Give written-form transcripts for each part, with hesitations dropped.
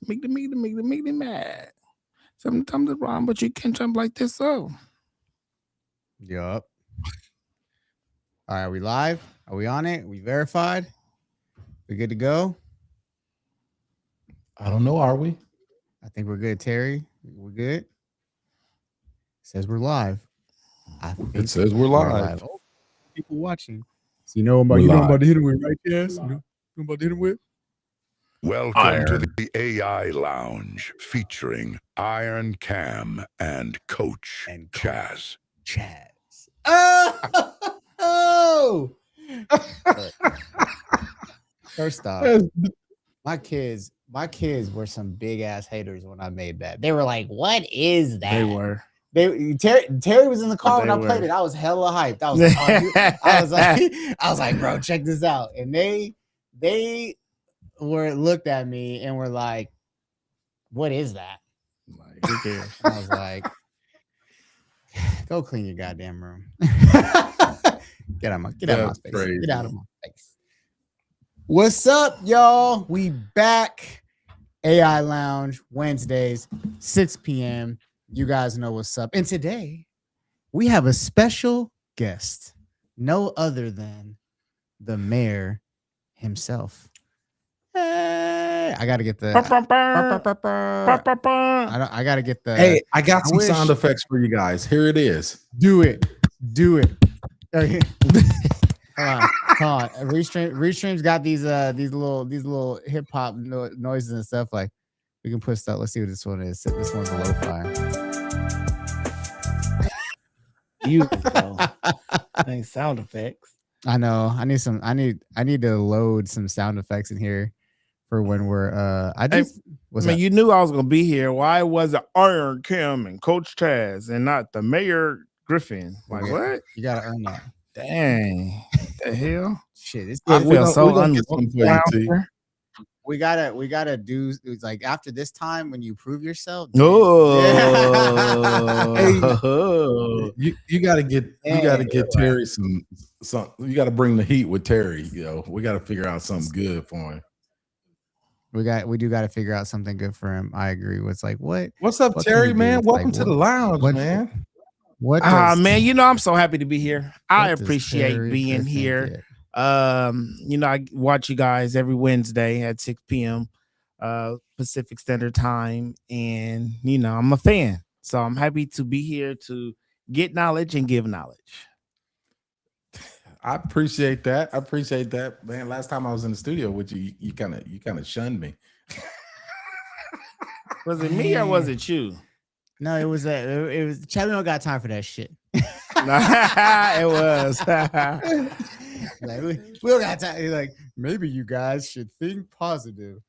Make them mad. Sometimes it's wrong, but you can't jump like this. So Yup. All right, are we live? Are we on it? We verified? We good to go? I don't know. Are we? I think we're good, Terry. We're good. Says we're live. I think It says we're live. Oh, people watching. So you know about to hit him with, right? Yes. You know about to hit him with? Welcome to the AI Lounge featuring Iron Cam and Coach Chaz. Oh! First off, my kids were some big ass haters when I made that. They were like, "What is that?" they were. Terry was in the car when I They played were. it. I was hella hyped. I was like, I was like, bro, check this out. And they looked at me and were like, "What is that?" Like, who cares? I was like, "Go clean your goddamn room." Get out of my face. Crazy. Get out of my face. What's up, y'all? We back. AI Lounge Wednesdays, 6 p.m. You guys know what's up. And today we have a special guest, no other than the mayor himself. Hey, I gotta get the. I gotta get the. Hey, I got some wish- sound effects for you guys. Here it is. Do it. Okay. Hold on. Restream's got these little hip hop noises and stuff. Like we can put stuff. Let's see what this one is. This one's a lo-fi. Beautiful. Thanks, sound effects. I know. I need to load some sound effects in here for when we're You knew I was gonna be here. Why was it Iron Kim and Coach Chaz and not the Mayor Griffin? Like what? You gotta earn that. Dang. The hell? Shit. I feel so unwelcome. We gotta do. It's like after this time when you prove yourself. Oh, You gotta get Terry some. You gotta bring the heat with Terry. We gotta figure out something good for him. We do got to figure out something good for him. I agree. What's like what? What's up, Terry? Man, welcome to the lounge, man. Man, I'm so happy to be here. I appreciate Terry being Griffin here. get? I watch you guys every Wednesday at 6 p.m. Pacific Standard Time, and I'm a fan, so I'm happy to be here to get knowledge and give knowledge. I appreciate that. Man. Last time I was in the studio with you, you kind of shunned me. Was it me or was it you? No, it was Chad. We don't got time for that shit. It was. Like, we don't got time. He's like, maybe you guys should think positive.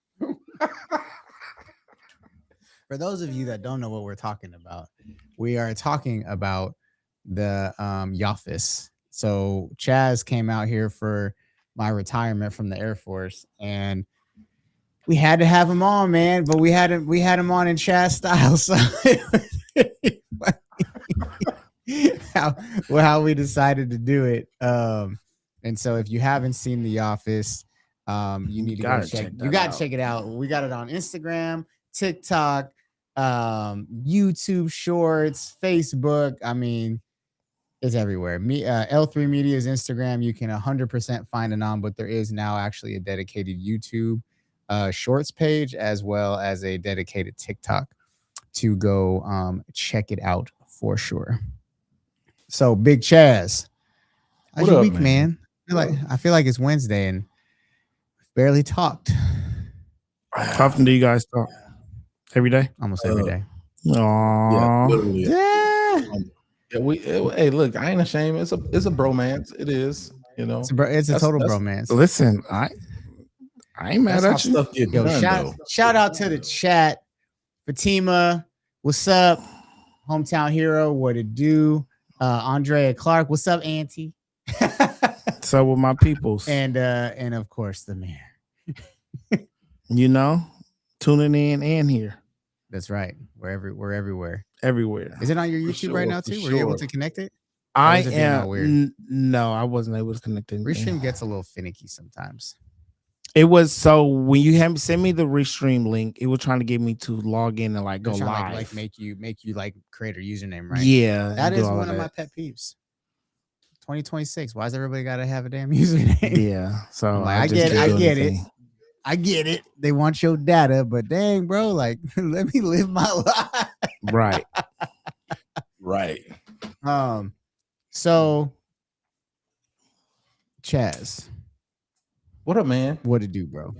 For those of you that don't know what we're talking about, we are talking about the office. So Chaz came out here for my retirement from the Air Force, and we had to have him on, man. But we had him on in Chaz style, so how we decided to do it. And so if you haven't seen The Office, you need to go check. You got to check it out. We got it on Instagram, TikTok, YouTube Shorts, Facebook. I mean, it's everywhere. L3 Media's Instagram, you can 100% find it on, but there is now actually a dedicated YouTube Shorts page as well as a dedicated TikTok to go check it out for sure. So, Big Chaz, how's your week, man? I feel like it's Wednesday and we've barely talked. How often do you guys talk? Every day? Almost every day. Aww. Yeah. Hey, look, I ain't ashamed. It's a bromance. It is, It's a total bromance. Listen, I ain't mad at you. Stuff get done, shout out to the chat. Fatima, what's up? Hometown hero, what it do? Andrea Clark, what's up, Auntie? So with my peoples. And of course the mayor. Tuning in and here. That's right. We're everywhere. Everywhere. Is it on your YouTube right now too? Were you able to connect it? I am. No, I wasn't able to connect it. Restream gets a little finicky sometimes. It was so when you had send me the Restream link, it was trying to get me to log in and like go live, like make you like create a username, right? Yeah, that is one of my pet peeves. 2026. Why does everybody got to have a damn username? Yeah, so like, I get it. They want your data, but dang, bro, like let me live my life. Right. Right. So Chaz, what up, man? What to do, bro?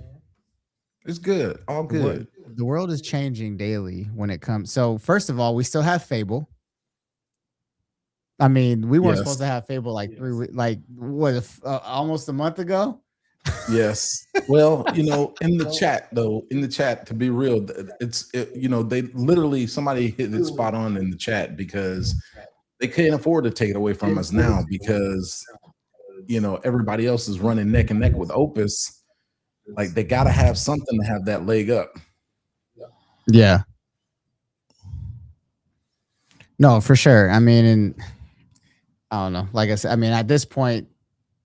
It's good. All good. The world is changing daily when it comes. So first of all, we still have Fable. I mean, we weren't supposed to have Fable like almost a month ago. Yes. Well, in the chat, to be real, they literally, somebody hit it spot on in the chat because they can't afford to take it away from us now because, everybody else is running neck and neck with Opus. Like, they got to have something to have that leg up. Yeah. No, for sure. I mean, I don't know. Like I said, I mean, at this point,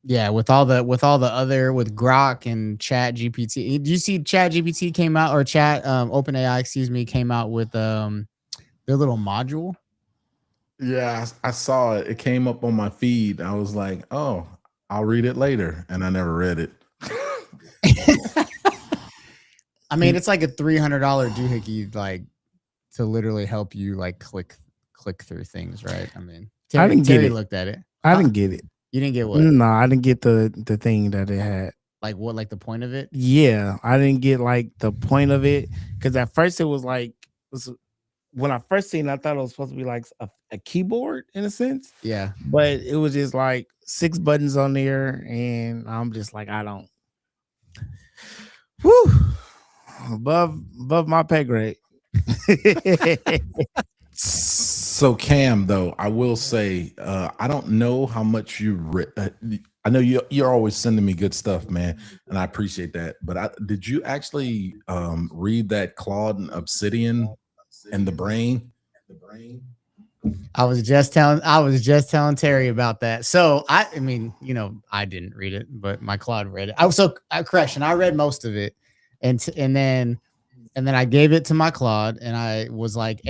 yeah, with all the other with Grok and Chat GPT. Do you see Chat GPT came out, or Chat OpenAI, came out with their little module? Yeah, I saw it. It came up on my feed. I was like, oh, I'll read it later, and I never read it. I mean, it's like a $300 doohickey, like to literally help you like click through things, right? I mean, Terry looked at it. I didn't get it. You didn't get what? No, I didn't get the thing that it had. Like what? Like the point of it? Yeah, I didn't get like the point of it because at first it was like when I first seen it, I thought it was supposed to be like a keyboard in a sense. Yeah, but it was just like 6 buttons on there, and I'm just like, I don't. Whew, above my pay grade. So Cam, though, I will say, I don't know how much you read. I know you're always sending me good stuff, man, and I appreciate that. But did you actually read that Claude and Obsidian and the Brain? I was just telling Terry about that. So I mean, I didn't read it, but my Claude read it. I read most of it, and then I gave it to my Claude, and I was like,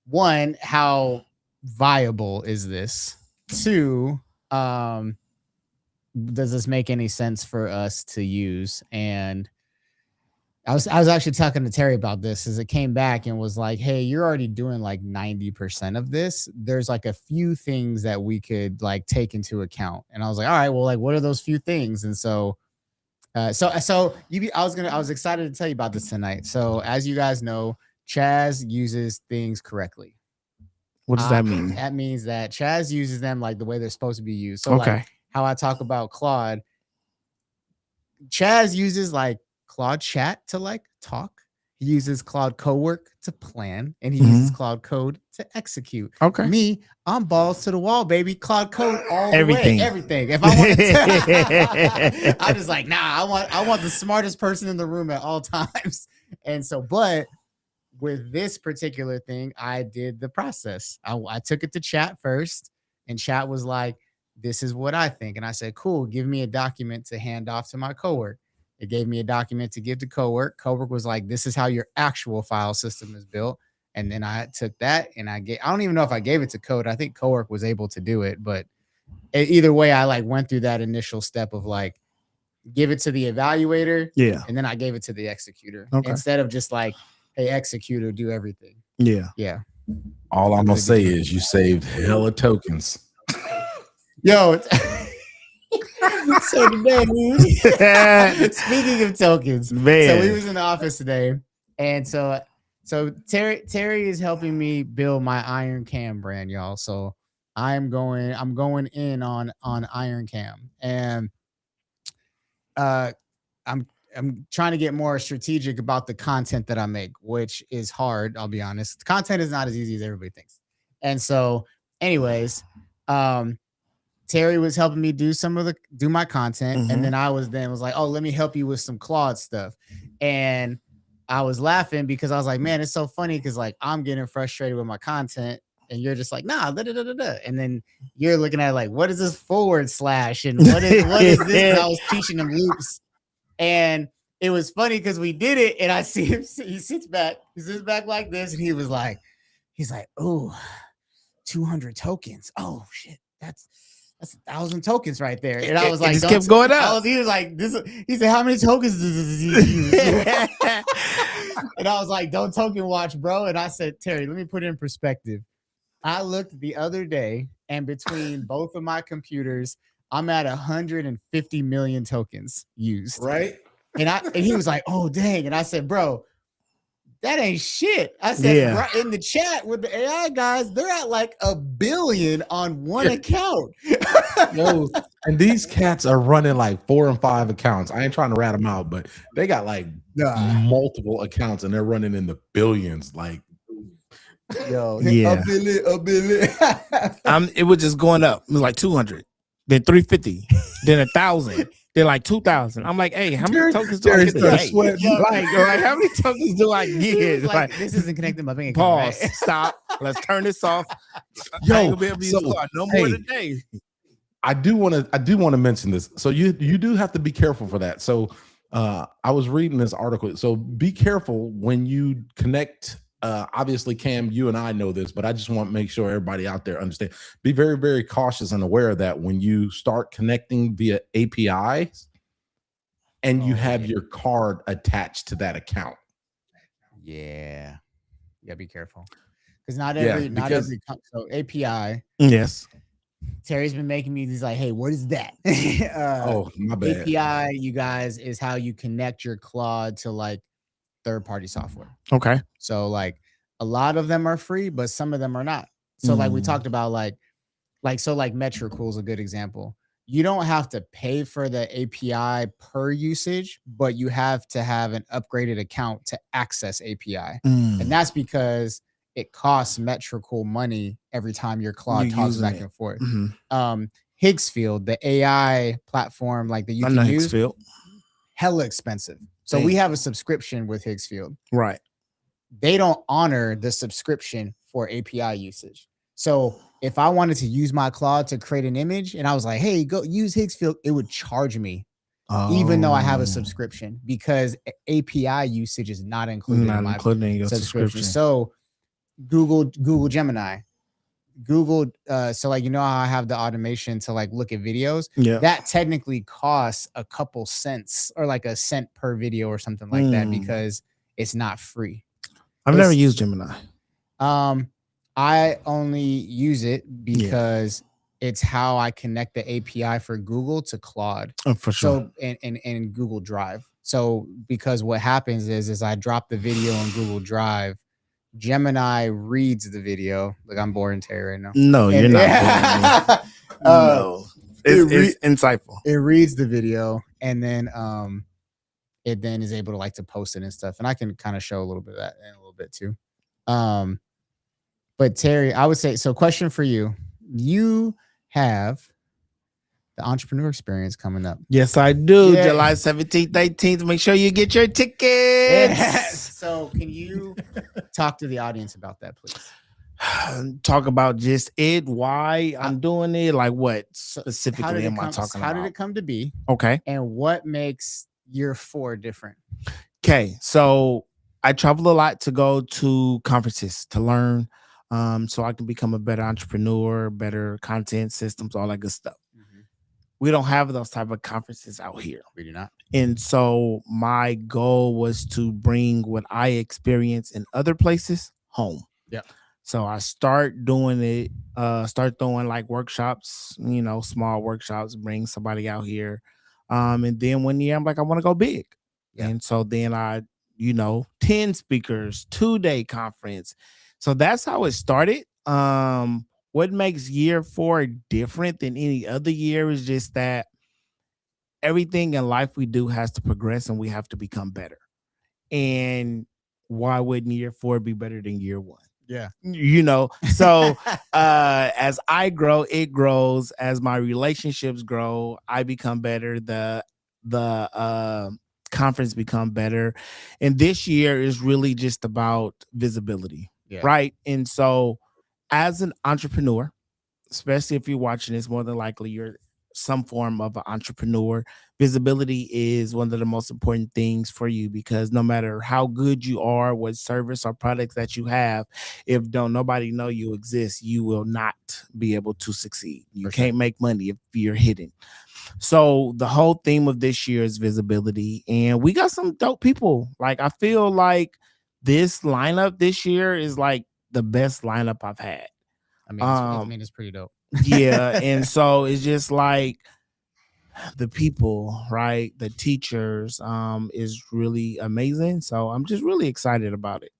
one, how viable is this? 2, does this make any sense for us to use? And I was actually talking to Terry about this as it came back and was like, hey, you're already doing like 90% of this. There's like a few things that we could like take into account. And I was like, all right, well, like, what are those few things? And so I was excited to tell you about this tonight. So as you guys know, Chaz uses things correctly. What does that mean? That means that Chaz uses them like the way they're supposed to be used. So like how I talk about Claude, Chaz uses like Claude Chat to like talk. He uses Claude Cowork to plan, and he uses Claude Code to execute. Okay. Me, I'm balls to the wall, baby. Claude Code all everything. The way. Everything. If I want to, I'm just like, nah. I want the smartest person in the room at all times. And so, but with this particular thing, I did the process. I took it to Chat first, and Chat was like, "This is what I think," and I said, "Cool. Give me a document to hand off to my coworker." It gave me a document to give to Cowork. Cowork was like, this is how your actual file system is built. And then I took that and I don't even know if I gave it to Code. I think Cowork was able to do it. But either way, I like went through that initial step of like, give it to the evaluator. Yeah. And then I gave it to the executor. Okay. Instead of just like, hey, executor, do everything. Yeah. Yeah. All I'm going to say is you saved hella tokens. Yo, so today, speaking of tokens, man. So we was in the office today, and so Terry is helping me build my Iron Cam brand, y'all. So I'm going in on Iron Cam, and I'm trying to get more strategic about the content that I make, which is hard. I'll be honest. Content is not as easy as everybody thinks, and so, anyways, Terry was helping me do my content. And then I was like, oh, let me help you with some Claude stuff. And I was laughing because I was like, man, it's so funny. Cause like, I'm getting frustrated with my content and you're just like, nah, da, da, da, da, da. And then you're looking at like, what is this // and what is this? And I was teaching them loops. And it was funny because we did it, and I see him. He sits back like this, and he's like, oh, 200 tokens. Oh shit, that's 1,000 tokens right there. And I was like, just kept going up. He was like, he said, how many tokens does this use? And I was like, don't token watch, bro. And I said, Terry, let me put it in perspective. I looked the other day, and between both of my computers, I'm at 150 million tokens used. Right. And he was like, oh, dang. And I said, bro, that ain't shit. I said, right in the chat with the AI guys, they're at like 1 billion on one account. Yo, and these cats are running like 4 and 5 accounts. I ain't trying to rat them out, but they got like multiple accounts and they're running in the billions. Like, yo, a billion. It was just going up. It was like 200, then 350, then 1,000. They're like 2,000. I'm like, hey, how many tokens do I get today? Like, how many tokens do I get? Like, this isn't connecting my bank account. Pause. Right? Stop. Let's turn this off. Yo, no more today. I do want to mention this. So you do have to be careful for that. So I was reading this article. So be careful when you connect. Obviously, Cam, you and I know this, but I just want to make sure everybody out there understand. Be very, very cautious and aware of that when you start connecting via APIs and you have your card attached to that account. Yeah, you gotta be careful because not every so API. Yes, Terry's been making me these like, hey, what is that? My bad. API, you guys, is how you connect your Claude to like third-party software. Okay. So like a lot of them are free, but some of them are not. So like we talked about like Metricool is a good example. You don't have to pay for the API per usage, but you have to have an upgraded account to access API. And that's because it costs Metricool money every time your Claude talks back and forth. Higgsfield, the AI platform like that you can use, hella expensive. So we have a subscription with Higgsfield. Right. They don't honor the subscription for API usage. So if I wanted to use my Claude to create an image and I was like, hey, go use Higgsfield, it would charge me even though I have a subscription because API usage is not included in my subscription. So Google Gemini, so like, you know how I have the automation to like look at videos? Yeah. That technically costs a couple cents or like a cent per video or something like that because it's not free. I've never used Gemini. I only use it because it's how I connect the API for Google to Claude. Oh, for sure. So and Google Drive. So because what happens is I drop the video on Google Drive. Gemini reads the video. Like I'm boring Terry right now. No, you're not. No, it's insightful. It reads the video and then it then is able to like to post it and stuff. And I can kind of show a little bit of that in a little bit too. But Terry, I would say so. Question for you: you have the entrepreneur experience coming up. Yes, I do. Yeah. July 17th, 18th. Make sure you get your tickets. Yes. So can you talk to the audience about that, please? Talk about just it, why I'm doing it, like what specifically am I talking about? How did it come to be? Okay. And what makes year 4 different? Okay. So I travel a lot to go to conferences to learn so I can become a better entrepreneur, better content systems, all that good stuff. We don't have those type of conferences out here. We do not. And so my goal was to bring what I experience in other places home. Yeah. So I start doing it, start throwing like workshops, small workshops, bring somebody out here. And then one year I'm like, I want to go big. Yeah. And so then I, 10 speakers, 2-day conference. So that's how it started. What makes year 4 different than any other year is just that everything in life we do has to progress and we have to become better. And why wouldn't year 4 be better than year 1? Yeah. So as I grow, it grows. As my relationships grow, I become better. The conference become better. And this year is really just about visibility. Yeah. Right. And so as an entrepreneur, especially if you're watching this, more than likely you're some form of an entrepreneur visibility is one of the most important things for you, because no matter how good you are, what service or products that you have, if don't nobody know you exist, you will not be able to succeed. You can't make money if you're hidden. So the whole theme of this year is visibility, and we got some dope people. Like, I feel like this lineup this year is like the best lineup I've had. I mean, it's pretty dope. Yeah, and so it's just like the people, right? The teachers, is really amazing. So I'm just really excited about it.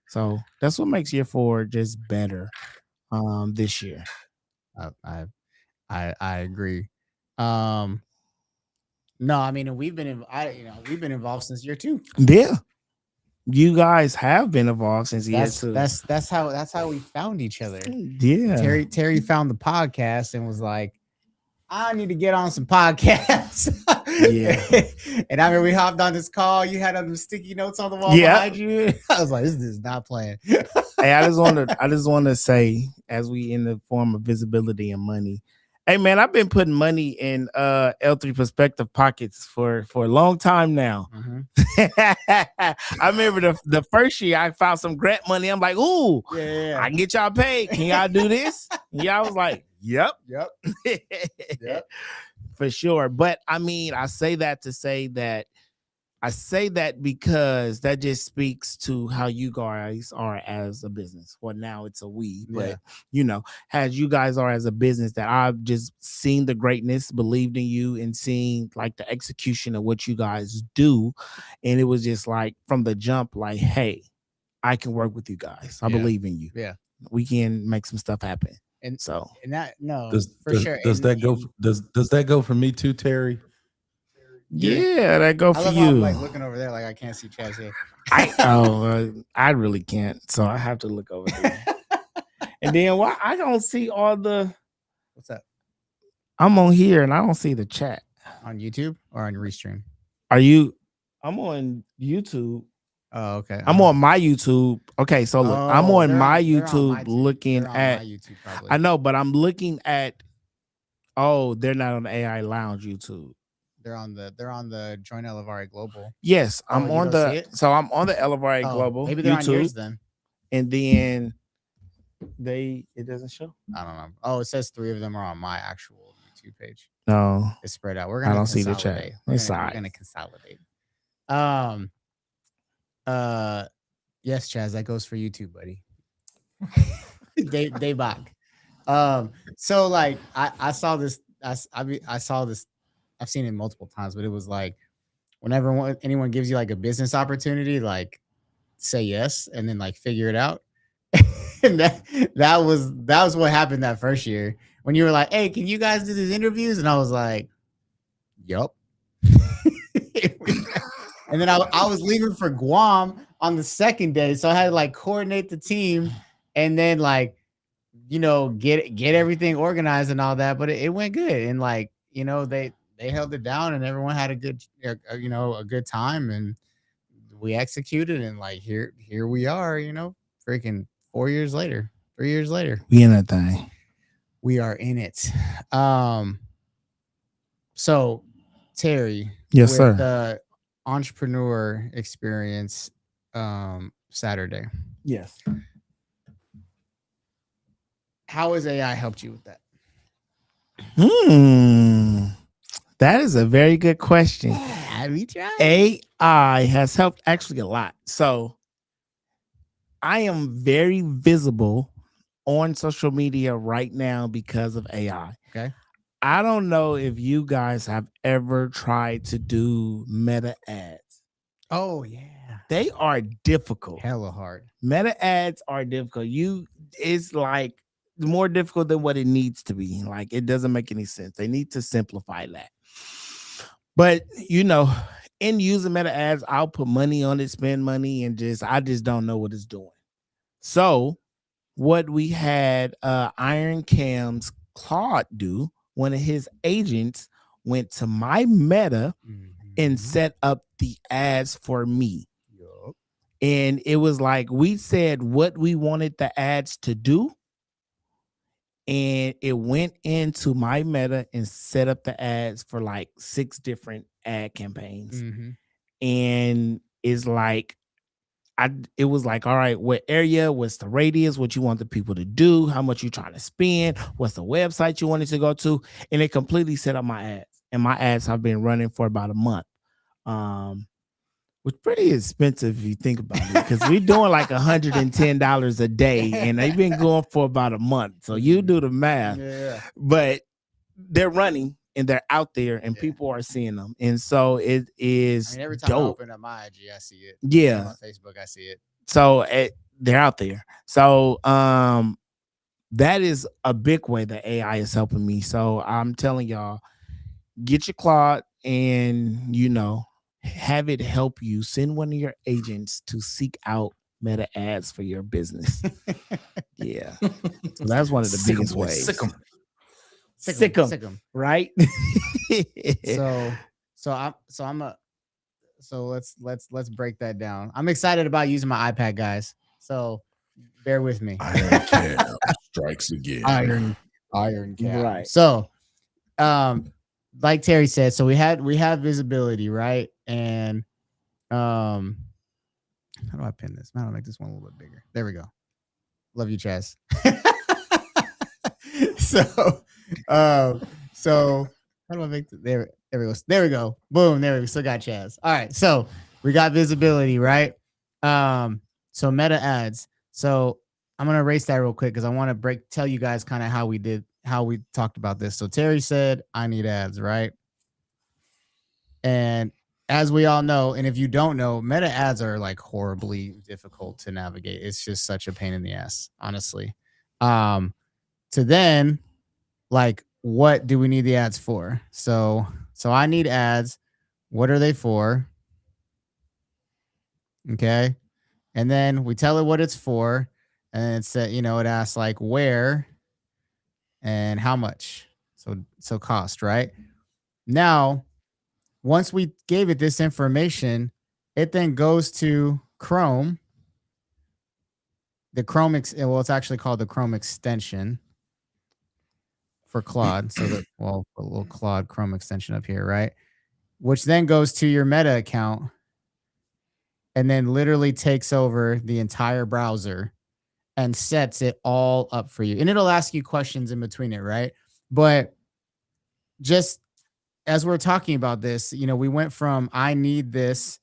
So that's what makes year 4 just better, this year. I agree. No, I mean, we've been involved since year 2. Yeah, you guys have been involved since year 2. That's how we found each other. Yeah, Terry found the podcast and was like, I need to get on some podcasts. Yeah. And I mean, we hopped on this call. You had them sticky notes on the wall behind you. I was like, this is not playing. Hey, I just want to say, as we in the form of visibility and money, hey man, I've been putting money in L3 Perspective pockets for a long time now. I remember the first year I found some grant money. I'm like, ooh, I can get y'all paid. Can y'all do this? Y'all was like, yep. For sure. But I mean, I say that because that just speaks to how you guys are as a business. Well, now it's a we, but as you guys are as a business, that I've just seen the greatness, believed in you, and seeing like the execution of what you guys do. And it was just like from the jump, like, hey, I can work with you guys. I believe in you. Yeah. We can make some stuff happen. And so, and that, no, for does, sure. Does that go for me too, Terry? Yeah, that go for I love you. how I'm like looking over there, like I can't see Chaz here. I really can't, so I have to look over there. And then why I don't see all the. What's up? I'm on here and I don't see the chat on YouTube or on Restream. I'm on YouTube. Oh, okay. I'm on my YouTube. Okay, so look, I'm on my YouTube looking at. My YouTube probably. I know, but I'm looking at. Oh, they're not on the AI Lounge YouTube. They're on the Join Elevare Global. Yes, I'm on the. So I'm on the Elevare Global. Maybe they're YouTube, on yours then. And then it doesn't show. I don't know. Oh, it says 3 of them are on my actual YouTube page. No, it's spread out. I don't see the chat. We're gonna consolidate. Yes, Chaz, that goes for YouTube, buddy. They back. So like I saw this. I saw this. I've seen it multiple times, but it was like whenever anyone gives you like a business opportunity, like say yes and then like figure it out. And that was what happened that first year when you were like, hey, can you guys do these interviews? And I was like, yup. And then I was leaving for Guam on the second day, so I had to like coordinate the team and then like get everything organized and all that. But it went good, and like they held it down, and everyone had a good time, and we executed, and like here we are, freaking 4 years later, 3 years later, we in that thing. We are in it. So Terry, yes, sir. The entrepreneur experience Saturday. Yes. How has AI helped you with that? That is a very good question. Have you tried? AI has helped actually a lot. So I am very visible on social media right now because of AI. Okay. I don't know if you guys have ever tried to do meta ads. Oh yeah. They are difficult. Hella hard. Meta ads are difficult. It's like more difficult than what it needs to be. Like it doesn't make any sense. They need to simplify that. But in using meta ads, I'll put money on it, spend money, and I just don't know what it's doing. So what we had Iron Cam's Claude do, one of his agents went to my Meta and set up the ads for me. Yep. And it was like we said what we wanted the ads to do. and it went into my Meta and set up the ads for like 6 different ad campaigns. And it's like it was like, all right, what area, what's the radius, what you want the people to do, how much you trying to spend, what's the website you wanted to go to, and it completely set up my ads. And my ads have been running for about a month. Which pretty expensive if you think about it, because we're doing like $110 a day, and they've been going for about a month. So you do the math. Yeah. But they're running and they're out there, and people are seeing them, and so it is. I mean, every time dope. I open up my IG, I see it. Yeah, on Facebook, I see it. So they're out there. So that is a big way that AI is helping me. So I'm telling y'all, get your Claude and have it help you. Send one of your agents to seek out Meta ads for your business. Yeah, so that's one of the biggest ways. Sick 'em, right? So let's break that down. I'm excited about using my iPad, guys. So bear with me. Iron Cam strikes again. Iron Cam. Right. So, like Terry said, so we have visibility, right? And how do I pin this? How do I make this one a little bit bigger? There we go. Love you, Chaz. So how do I make there we go. There we go. Boom. There we still got Chaz. All right. So we got visibility, right? So Meta ads. So I'm gonna erase that real quick because I want to tell you guys kind of how we talked about this. So Terry said, I need ads, right? And as we all know, and if you don't know, Meta ads are like horribly difficult to navigate. It's just such a pain in the ass, honestly. To then, like, what do we need the ads for? So I need ads. What are they for? Okay. And then we tell it what it's for. And it said, it asks like where and how much. So cost, right? Now, once we gave it this information, it then goes to Chrome. The Chrome, it's actually called the Chrome extension for Claude. So a little Claude Chrome extension up here, right? Which then goes to your Meta account and then literally takes over the entire browser and sets it all up for you. And it'll ask you questions in between it, right? But just as we're talking about this, we went from I need this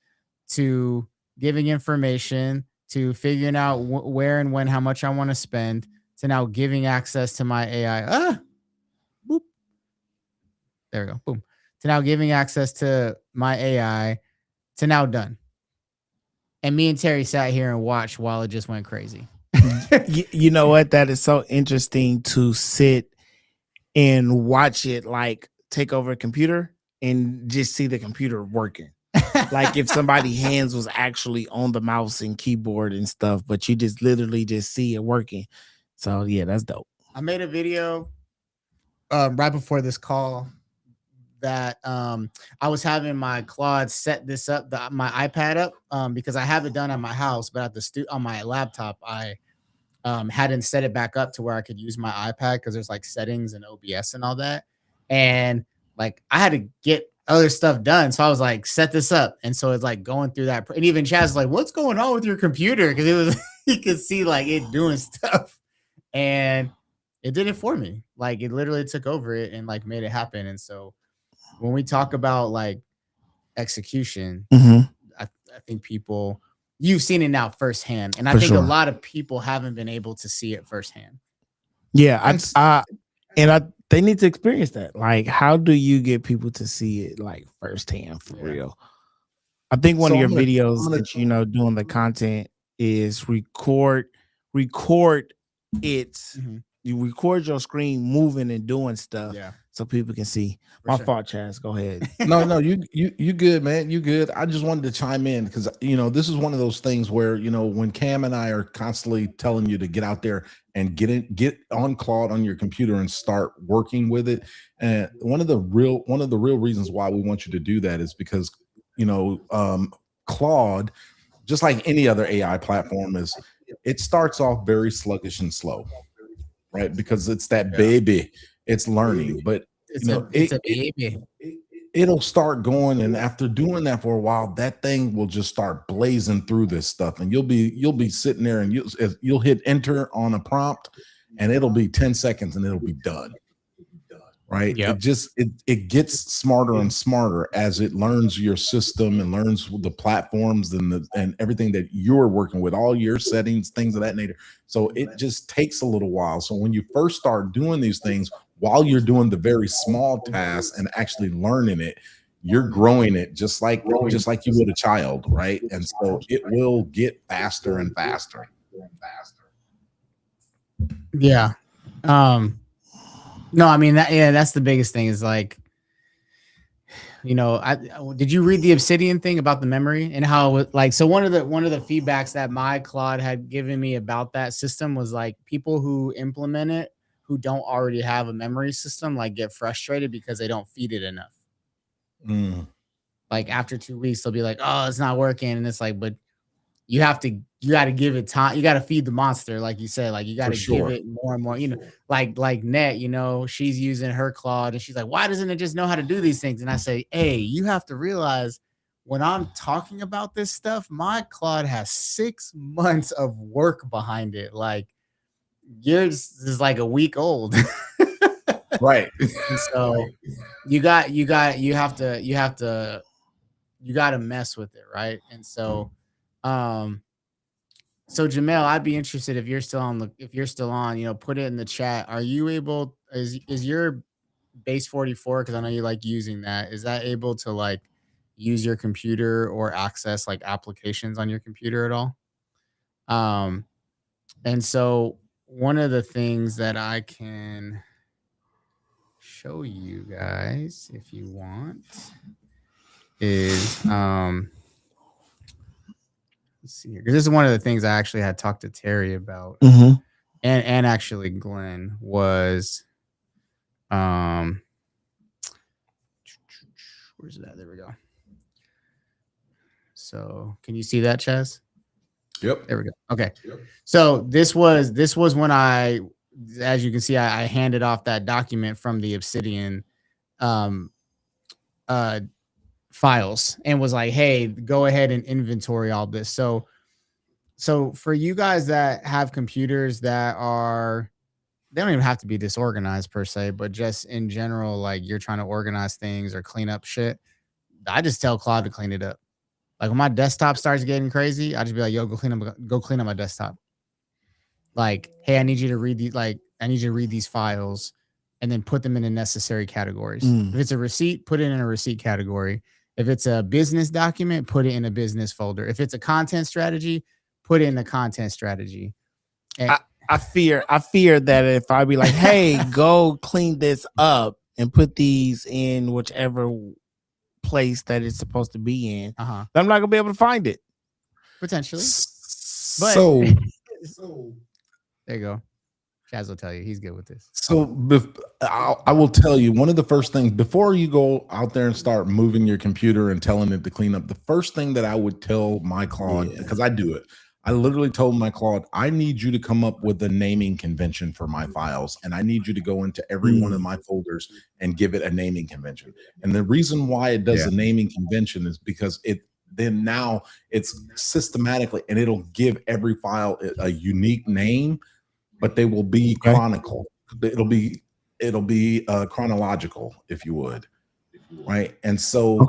to giving information to figuring out where and when, how much I want to spend to now giving access to my AI. Boop. There we go. Boom. To now giving access to my AI to now done. And me and Terry sat here and watched while it just went crazy. You know what? That is so interesting to sit and watch it like take over a computer and just see the computer working. Like if somebody's hands was actually on the mouse and keyboard and stuff, but you just literally just see it working. So yeah, that's dope. I made a video right before this call that I was having my Claude set this up, my iPad up, because I have it done at my house, but at on my laptop, I hadn't set it back up to where I could use my iPad because there's like settings and OBS and all that. And like I had to get other stuff done. So I was like, set this up. And so it's like going through that. And even Chaz was like, what's going on with your computer? Because it was, you could see like it doing stuff. And it did it for me. Like it literally took over it and like made it happen. And so when we talk about like execution, I think you've seen it now firsthand. And I think a lot of people haven't been able to see it firsthand. Yeah. They need to experience that. Like, how do you get people to see it like firsthand for real? I think one of your videos that doing the content is record it. You record your screen moving and doing stuff so people can see. My fault, Chaz. Go ahead. No, you good, man. You good. I just wanted to chime in because this is one of those things where when Cam and I are constantly telling you to get out there and get on Claude on your computer and start working with it. And one of the real reasons why we want you to do that is because Claude, just like any other AI platform, it starts off very sluggish and slow. right? Because it's that baby, it's learning. But it's a baby. It'll start going, and after doing that for a while, that thing will just start blazing through this stuff, and you'll be sitting there, and you'll hit enter on a prompt, and it'll be 10 seconds, and it'll be done. Right? Yep. It gets smarter and smarter as it learns your system and learns the platforms and everything that you're working with, all your settings, things of that nature. So it just takes a little while. So when you first start doing these things, while you're doing the very small tasks and actually learning it, you're growing it just like you would a child, right? And so it will get faster and faster. Yeah. No, I mean that's the biggest thing is like, did you read the Obsidian thing about the memory and how like, so one of the feedbacks that my Claude had given me about that system was like people who implement it who don't already have a memory system like get frustrated because they don't feed it enough. Like after 2 weeks they'll be like, oh, it's not working, and it's like, but you got to give it time. You got to feed the monster, like you said. Like you got to give it more and more. Like Net. She's using her Claude, and she's like, "Why doesn't it just know how to do these things?" And I say, "Hey, you have to realize when I'm talking about this stuff, my Claude has 6 months of work behind it. Like yours is like a week old." Right. And so you have to mess with it, right? And so. So Jamel, I'd be interested if you're still on, put it in the chat. Are you able, is your base 44? Cause I know you like using that. Is that able to like use your computer or access like applications on your computer at all? And so one of the things that I can show you guys if you want is, let's see here, because this is one of the things I actually had talked to Terry about, and actually Glenn was, where's it at? There we go. So can you see that, Chaz? Yep. There we go. Okay. Yep. So this was when I, as you can see, I handed off that document from the Obsidian files and was like, hey, go ahead and inventory all this. So for you guys that have computers that they don't even have to be disorganized per se, but just in general, like you're trying to organize things or clean up shit, I just tell Claude to clean it up. Like when my desktop starts getting crazy, I just be like, yo, go clean up my desktop. Like, hey, I need you to read these files and then put them in the necessary categories. If it's a receipt, put it in a receipt category. If it's a business document, put it in a business folder. If it's a content strategy, put it in the content strategy. And I fear that if I be like, hey, go clean this up and put these in whichever place that it's supposed to be in, I'm not gonna be able to find it. Potentially. But So there you go. Chaz will tell you he's good with this. So I will tell you, one of the first things before you go out there and start moving your computer and telling it to clean up, the first thing that I would tell my Claude, because I do it, I literally told my Claude, I need you to come up with a naming convention for my files, and I need you to go into every one of my folders and give it a naming convention. And the reason why it does a naming convention is because now it's systematically, and it'll give every file a unique name, but they will be chronicle. It'll be chronological, if you would, right? And so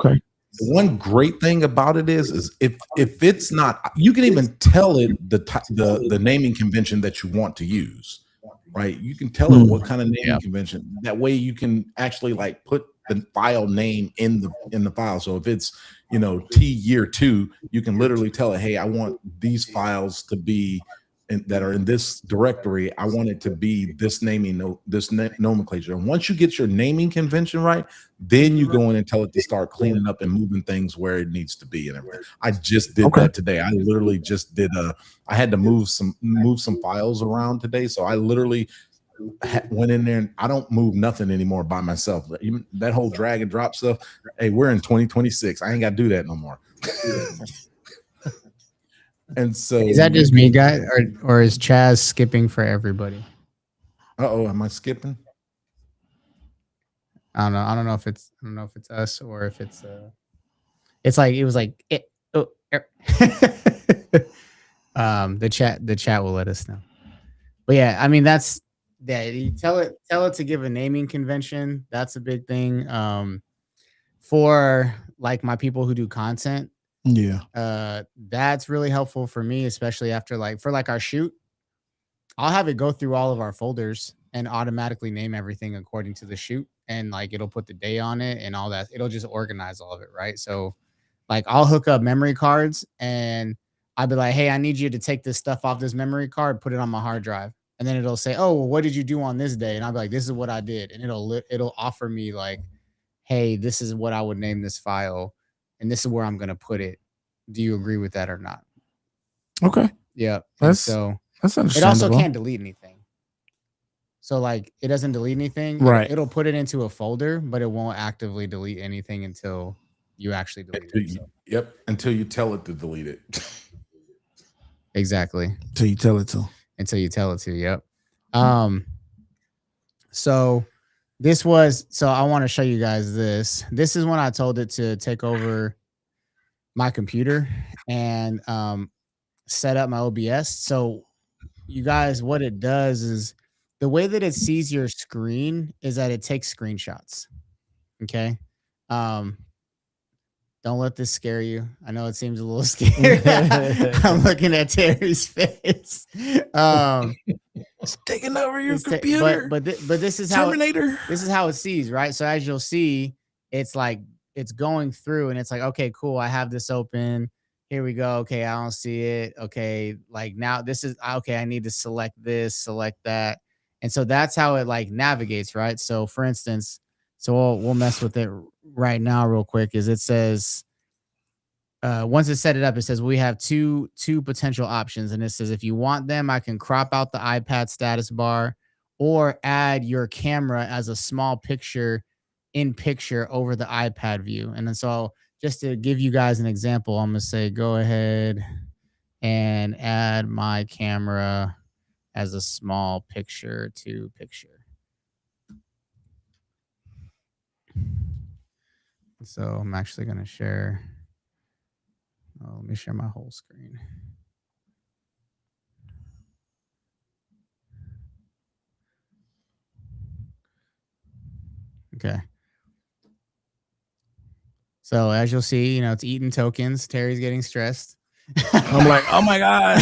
the one great thing about it is if it's not, you can even tell it the naming convention that you want to use, right? You can tell it what kind of naming convention. That way you can actually like put the file name in the file. So if it's T year 2, you can literally tell it, hey, I want these files to be that are in this directory. I want it to be this naming, this nomenclature. And once you get your naming convention right, then you go in and tell it to start cleaning up and moving things where it needs to be and everything. I just did that today. I literally just did I had to move some files around today. So I literally went in there, and I don't move nothing anymore by myself. Even that whole drag and drop stuff. Hey, we're in 2026. I ain't got to do that no more. And so is that just me, guy, or is Chaz skipping for everybody? Uh-oh, am I skipping? I don't know if it's us or if it's it's like it was like it. Oh, the chat will let us know. But yeah, I mean that's you tell it to give a naming convention. That's a big thing. For like my people who do content, that's really helpful for me, especially after for our shoot. I'll have it go through all of our folders and automatically name everything according to the shoot, and like it'll put the day on it and all that. It'll just organize all of it, right? So like I'll hook up memory cards and I'll be like, hey, I need you to take this stuff off this memory card, put it on my hard drive. And then it'll say, oh, well, what did you do on this day? And I'll be like, this is what I did. And it'll offer me like, hey, this is what I would name this file. And this is where I'm going to put it. Do you agree with that or not? Okay. Yeah. That's understandable. It also can't delete anything. So like it doesn't delete anything. Right. It'll put it into a folder, but it won't actively delete anything until you actually delete it. So. Yep. Until you tell it to delete it. Exactly. Until you tell it to. Yep. So I want to show you guys this. This is when I told it to take over my computer and set up my OBS. So you guys, what it does is the way that it sees your screen is that it takes screenshots. Okay. Don't let this scare you. I know it seems a little scary. I'm looking at Terry's face. It's taking over your computer. But this is Terminator. This is how it sees, right? So as you'll see, it's like it's going through and it's like, okay, cool. I have this open. Here we go. Okay, I don't see it. Okay, like now this is okay. I need to select this, select that. And so that's how it like navigates, right? So for instance, we'll mess with it right now real quick. Is it says once it set it up, it says we have two potential options. And it says if you want them, I can crop out the iPad status bar or add your camera as a small picture in picture over the iPad view. And then so just to give you guys an example, I'm going to say go ahead and add my camera as a small picture to picture. So I'm actually going to share. Let me share my whole screen. Okay. So as you'll see, it's eating tokens. Terry's getting stressed. I'm like, oh my God.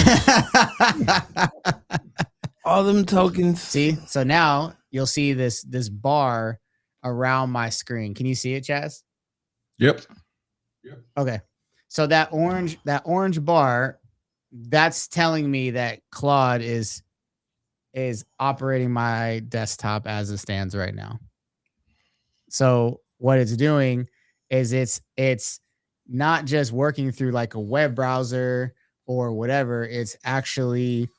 All them tokens. See? So now you'll see this bar around my screen. Can you see it, Chaz? Yep. Okay. So that orange bar, that's telling me that Claude is operating my desktop as it stands right now. So what it's doing is it's not just working through like a web browser or whatever. It's actually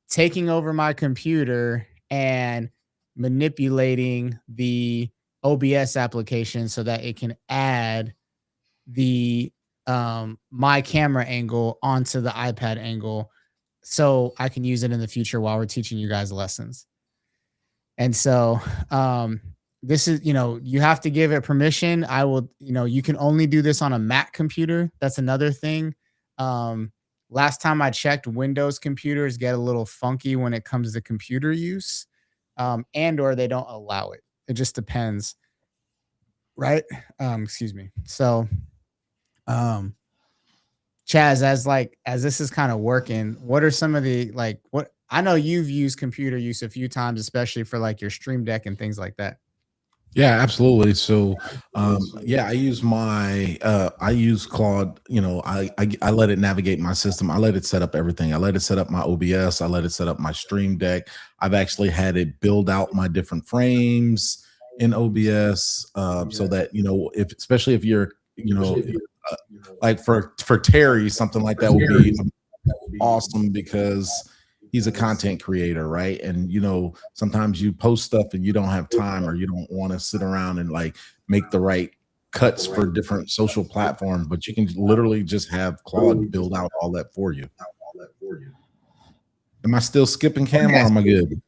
taking over my computer and manipulating the OBS application so that it can add the my camera angle onto the iPad angle so I can use it in the future while we're teaching you guys lessons. And so this is, you have to give it permission. I will, you can only do this on a Mac computer. That's another thing. Last time I checked, Windows computers get a little funky when it comes to computer use, and or they don't allow it. It just depends. Right? Excuse me. So Chaz, as this is kind of working, what are some of the what I know you've used computer use a few times, especially for like your Stream Deck and things like that. Yeah, absolutely. So, yeah, I use Claude. I let it navigate my system. I let it set up everything. I let it set up my OBS. I let it set up my Stream Deck. I've actually had it build out my different frames in OBS, so that especially if you're, like for Terry, something like that would be awesome because he's a content creator, right? And sometimes you post stuff and you don't have time or you don't want to sit around and like make the right cuts for different social platforms, but you can literally just have Claude build out all that for you. Am I still skipping, Cam, or am I good?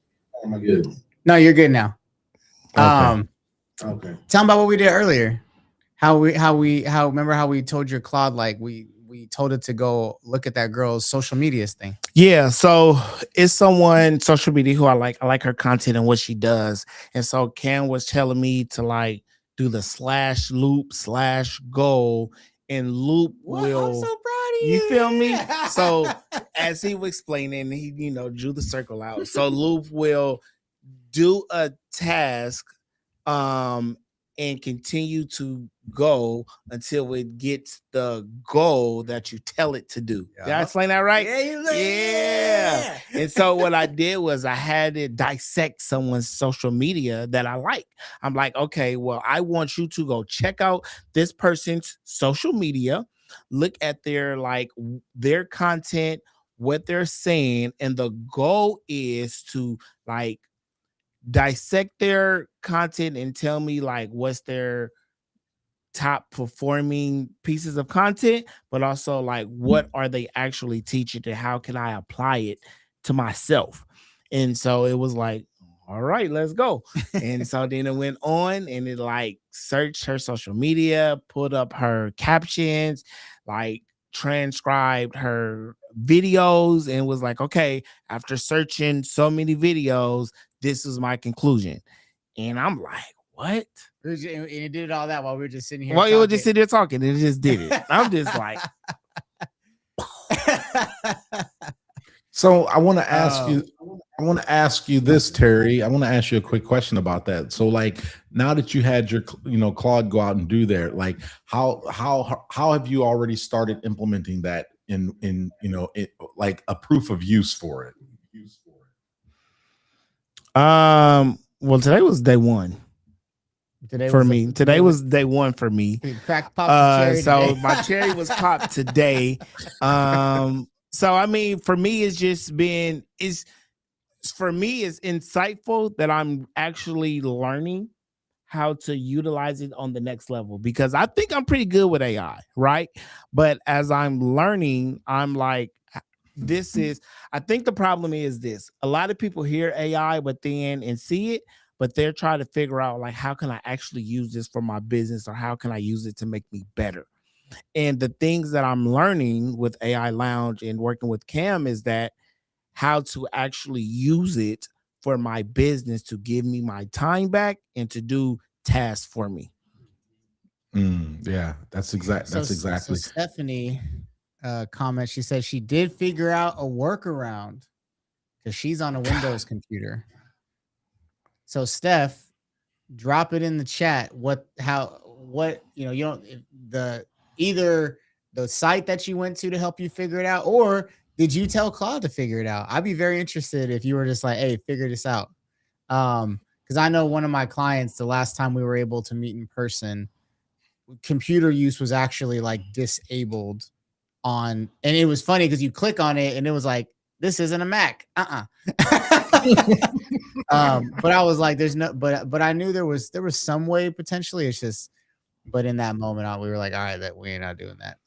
No, you're good now. Okay. Tell them about what we did earlier. Remember how we told your Claude, like we told it to go look at that girl's social medias thing. Yeah, so it's someone social media who I like. I like her content and what she does. And so Cam was telling me to like do the /loop/goal, and Loop will. I'm so proud of you feel me? So as he was explaining, he drew the circle out. So Loop will do a task and continue to go until it gets the goal that you tell it to do. Did I explain that right? Yeah. And so what I did was I had to dissect someone's social media that I like. I'm like, okay, well, I want you to go check out this person's social media, look at their content, what they're saying, and the goal is to like dissect their content and tell me like what's their top performing pieces of content, but also like what are they actually teaching and how can I apply it to myself. And so it was like, all right, let's go. And so then it went on and it like searched her social media, put up her captions, like transcribed her videos, and was like, okay, after searching so many videos, this is my conclusion. And I'm like, what? And it did all that while we were just sitting here. Well, you were just sitting there talking, and it just did it. I'm just like. So I want to ask you. I want to ask you this, Terry. I want to ask you a quick question about that. So, like, now that you had your, Claude go out and do there, like, how have you already started implementing that in like a proof of use for it? Well, today was day one. Today was day one for me. So my cherry was popped today. So I mean, for me, it's just been it's insightful that I'm actually learning how to utilize it on the next level, because I think I'm pretty good with AI, right? But as I'm learning, I'm like, I think the problem is this: a lot of people hear AI, but then and see it, but they're trying to figure out like, how can I actually use this for my business, or how can I use it to make me better? And the things that I'm learning with AI Lounge and working with Cam is that how to actually use it for my business to give me my time back and to do tasks for me. Yeah, that's exactly. So Stephanie comment, she said she did figure out a workaround because she's on a Windows computer. So Steph, drop it in the chat. Either the site that you went to help you figure it out, or did you tell Claude to figure it out? I'd be very interested if you were just like, hey, figure this out. Because I know one of my clients, the last time we were able to meet in person, computer use was actually like disabled on, and it was funny because you click on it and it was like, this isn't a Mac. But I was like, there's no, but I knew there was some way potentially. It's just, but in that moment, we were like, all right, that we ain't not doing that.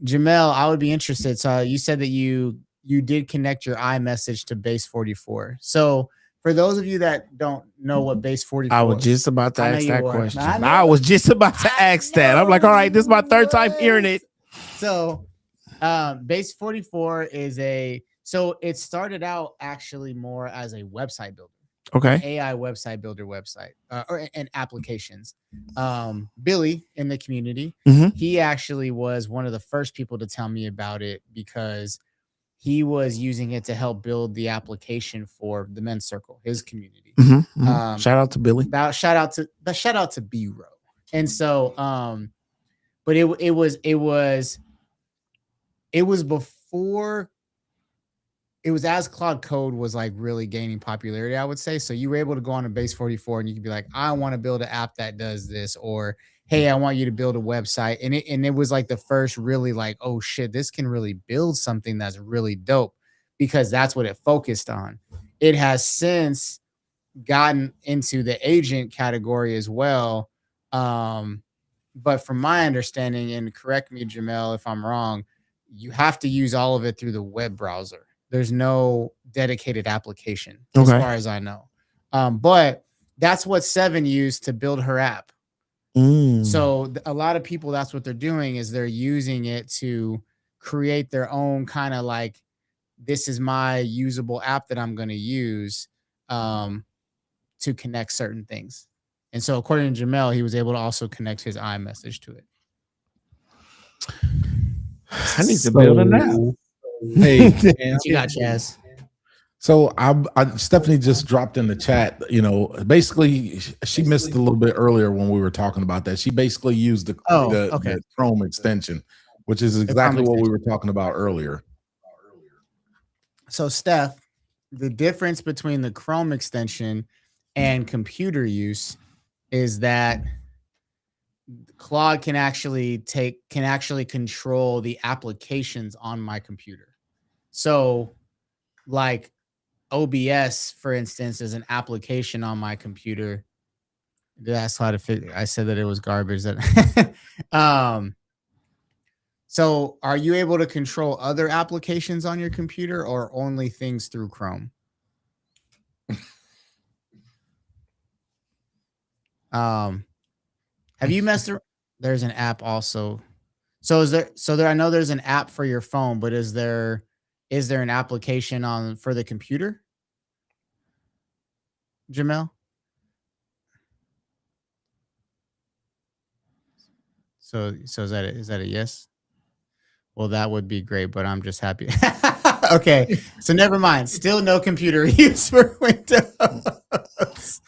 Jamel, I would be interested. So you said that you did connect your iMessage to base 44. So for those of you that don't know what base 44, I was just about to ask that question. I was just about to ask that. I'm like, all right, this is my third time hearing it. So base 44 is so it started out actually more as a website builder. Okay. AI website builder website and applications. Billy in the community, he actually was one of the first people to tell me about it because he was using it to help build the application for the men's circle, his community. Shout out to Billy. Shout out to B-Row. And so, but it was before. It was as Claude Code was like really gaining popularity, I would say. So you were able to go on a base 44 and you could be like, I want to build an app that does this, or hey, I want you to build a website. And it was like the first really like, oh shit, this can really build something that's really dope, because that's what it focused on. It has since gotten into the agent category as well. But from my understanding, and correct me, Jamel, if I'm wrong, you have to use all of it through the web browser. There's no dedicated application as far as I know. But that's what Seven used to build her app. So a lot of people, that's what they're doing, is they're using it to create their own kind of like, this is my usable app that I'm going to use to connect certain things. And so according to Jamel, he was able to also connect his iMessage to it. I need to build an app. Hey, what you got, Chaz? So Stephanie just dropped in the chat, basically she missed a little bit earlier when we were talking about that. She basically used the Chrome extension, which is exactly what we were talking about earlier. So Steph, the difference between the Chrome extension and computer use is that Claude can actually control the applications on my computer. So like OBS, for instance, is an application on my computer. That's how to figure. I said that it was garbage. So are you able to control other applications on your computer or only things through Chrome? Have you messed around? There's an app also. So I know there's an app for your phone, but is there an application for the computer? Jamel? So is that a yes? Well, that would be great, but I'm just happy. Okay, so never mind. Still no computer use for Windows.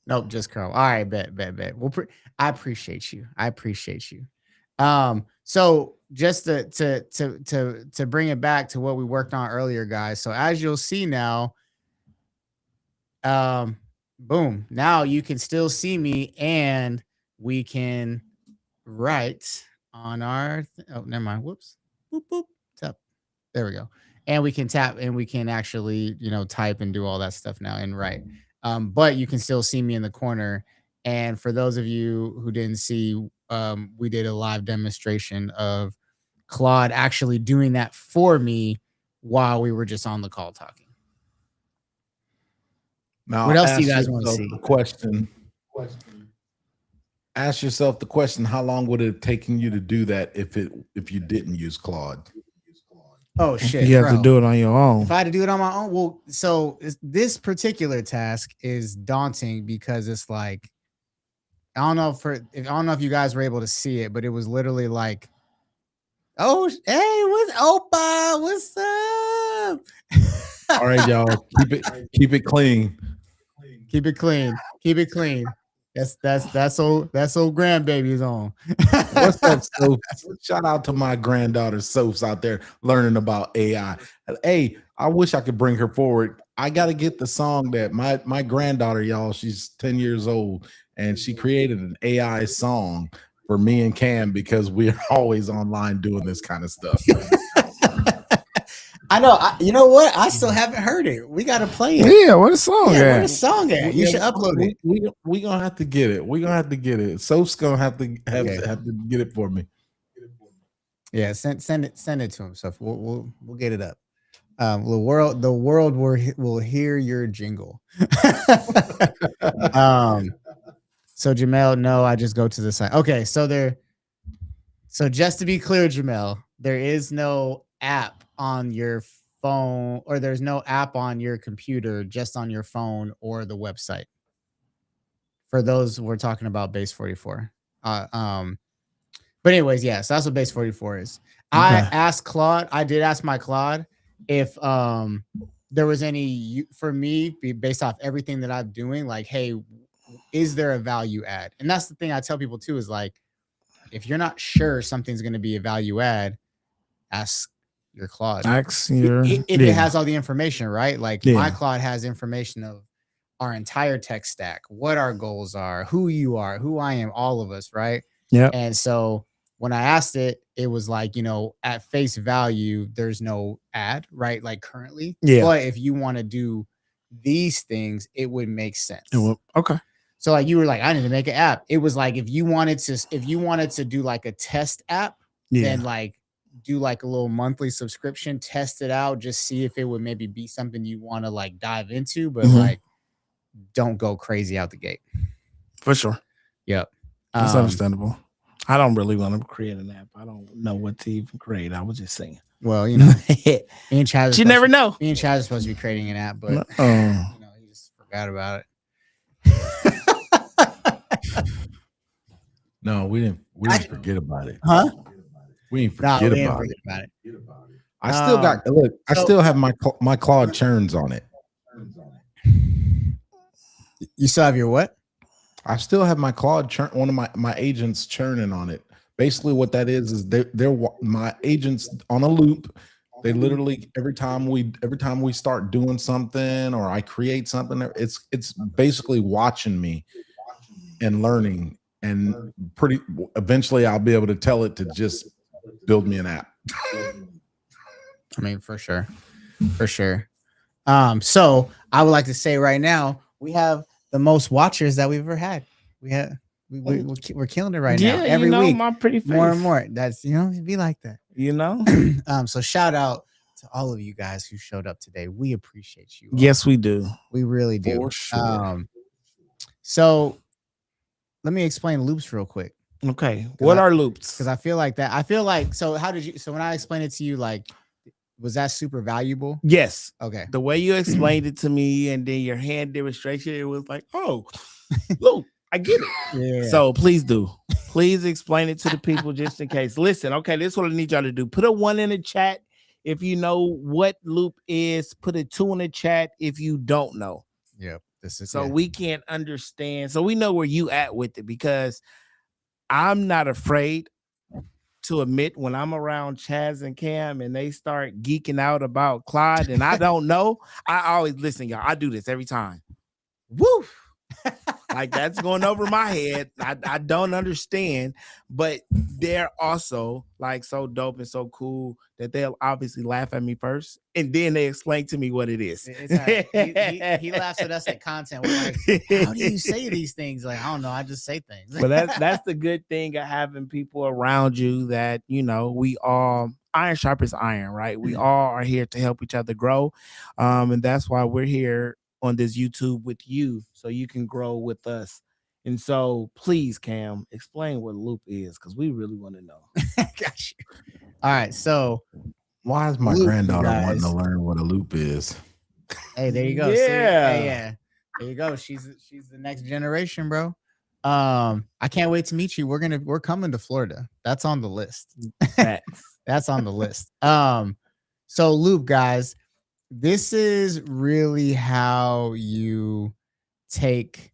Nope, just Chrome. All right, bet. Well, I appreciate you. So just to bring it back to what we worked on earlier, guys. So as you'll see now, boom. Now you can still see me, and we can write on our. Oh, never mind. Whoops. Boop boop. Tap. There we go. And we can tap, and we can actually, type and do all that stuff now and write. But you can still see me in the corner. And for those of you who didn't see, we did a live demonstration of Claude actually doing that for me while we were just on the call talking. Now, what else do you guys want to see? Ask yourself the question: how long would it have taken you to do that if you didn't use Claude? Oh shit! You have to do it on your own. If I had to do it on my own, well, so this particular task is daunting because it's like, I don't know if you guys were able to see it, but it was literally like, oh, hey, what's Opa? What's up? All right, y'all, keep it clean. Keep it clean. That's old grandbaby's on. What's up, Soph? Shout out to my granddaughter Soph's out there learning about AI. Hey, I wish I could bring her forward. I got to get the song that my granddaughter, y'all, she's 10 years old, and she created an AI song for me and Cam because we're always online doing this kind of stuff. I know. You know what? I still haven't heard it. We got to play it. Yeah, what a song at? You should upload it. We're going to have to get it. Soph's going to have to get it for me. Yeah, send it to him. So we'll get it up. The world will hear your jingle. So Jamel, no, I just go to the site. Okay, so just to be clear, Jamel, there is no app on your phone, or there's no app on your computer, just on your phone or the website. For those, we're talking about Base 44. But anyways, yeah, so that's what Base 44 is. Okay. I did ask my Claude if there was any, for me, based off everything that I'm doing, like, hey, is there a value add? And that's the thing I tell people too, is like, if you're not sure something's going to be a value add, ask your Claude. If it has all the information, right? Like my Claude has information of our entire tech stack, what our goals are, who you are, who I am, all of us, right? Yeah. And so when I asked it, it was like, at face value, there's no ad, right? Like currently. Yeah. But if you want to do these things, it would make sense. Okay. So like you were like, I need to make an app. It was like if you wanted to do like a test app, then like do like a little monthly subscription, test it out, just see if it would maybe be something you want to like dive into, but like don't go crazy out the gate. For sure. Yep. That's understandable. I don't really want to create an app. I don't know what to even create. I was just saying. Well, you know, me and Chaz. You never know. Me and Chaz are supposed to be creating an app, but you know, he just forgot about it. No, we didn't forget about it. Huh? We didn't forget about it. I still got look. I still have my Claude churns on it. You still have your what? I still have my Claude churn. One of my agents churning on it. Basically, what that is they're my agents on a loop. They literally every time we start doing something or I create something, it's basically watching me and learning. And eventually I'll be able to tell it to just build me an app. I mean, for sure. So I would like to say right now, we have the most watchers that we've ever had. We're killing it right now. Every week, my pretty face. more and more. That's, you know, it'd be like that. You know? So shout out to all of you guys who showed up today. We appreciate you all. Yes, we do. We really do. For sure. So let me explain loops real quick. Okay. What are loops? Because I feel like so when I explained it to you, like, was that super valuable? Yes. Okay. The way you explained it to me and then your hand demonstration, it was like, oh, look, I get it. Yeah. So please do. Please explain it to the people just in case. Listen, okay, this is what I need y'all to do. Put a 1 in the chat if you know what loop is. Put a 2 in the chat if you don't know. Yep. This is so we can't understand. So we know where you at with it, because I'm not afraid to admit when I'm around Chaz and Cam and they start geeking out about Clyde and I don't know, I always listen, y'all. I do this every time. Woo! Like that's going over my head. I don't understand, but they're also like so dope and so cool that they'll obviously laugh at me first and then they explain to me what it is. He laughs at us at content. We're like, how do you say these things? Like, I don't know. I just say things. But that's the good thing of having people around you that, you know, we all iron sharpens iron, right? We all are here to help each other grow. And that's why we're here on this YouTube with you, so you can grow with us. And so please, Cam, explain what loop is, because we really want to know. Got you. All right. So why is my granddaughter wanting to learn what a loop is? Hey, there you go. Yeah. Hey, yeah. There you go. She's the next generation, bro. I can't wait to meet you. We're coming to Florida. That's on the list. That's on the list. So loop, guys, this is really how you take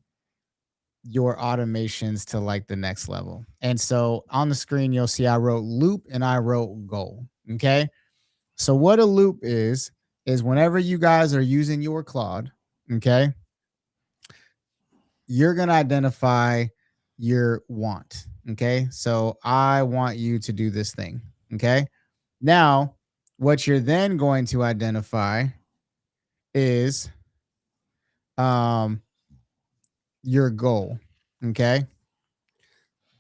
your automations to like the next level. And so on the screen, you'll see I wrote loop and I wrote goal. Okay. So what a loop is whenever you guys are using your Claude, okay, you're going to identify your want. Okay. So I want you to do this thing. Okay. Now, what you're then going to identify is your goal. Okay.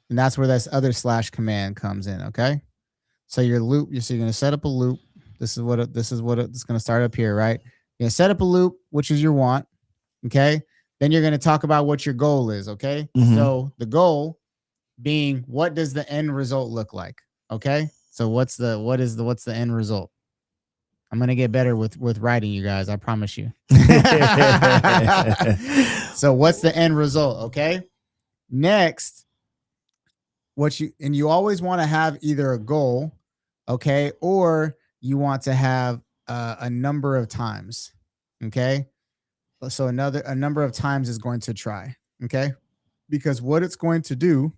And that's where this other slash command comes in. Okay. So your loop, you're going to set up a loop. This is what it's going to start up here, right? You're going to set up a loop, which is your want. Okay. Then you're going to talk about what your goal is. Okay. Mm-hmm. So the goal being, what does the end result look like? Okay. So what's the end result? I'm going to get better with writing, you guys. I promise you. So what's the end result? Okay. Next, you always want to have either a goal, okay, or you want to have a number of times. Okay. So a number of times is going to try. Okay. Because what it's going to do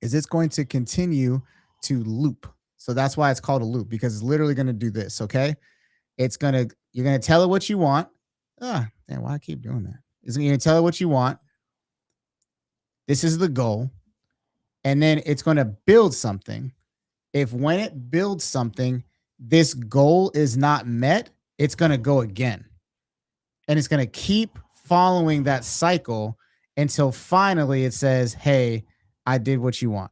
is it's going to continue to loop. So that's why it's called a loop, because it's literally going to do this. Okay. You're going to tell it what you want. Damn, why I keep doing that? You're going to tell it what you want. This is the goal. And then it's going to build something. When it builds something, this goal is not met, it's going to go again. And it's going to keep following that cycle until finally it says, hey, I did what you want.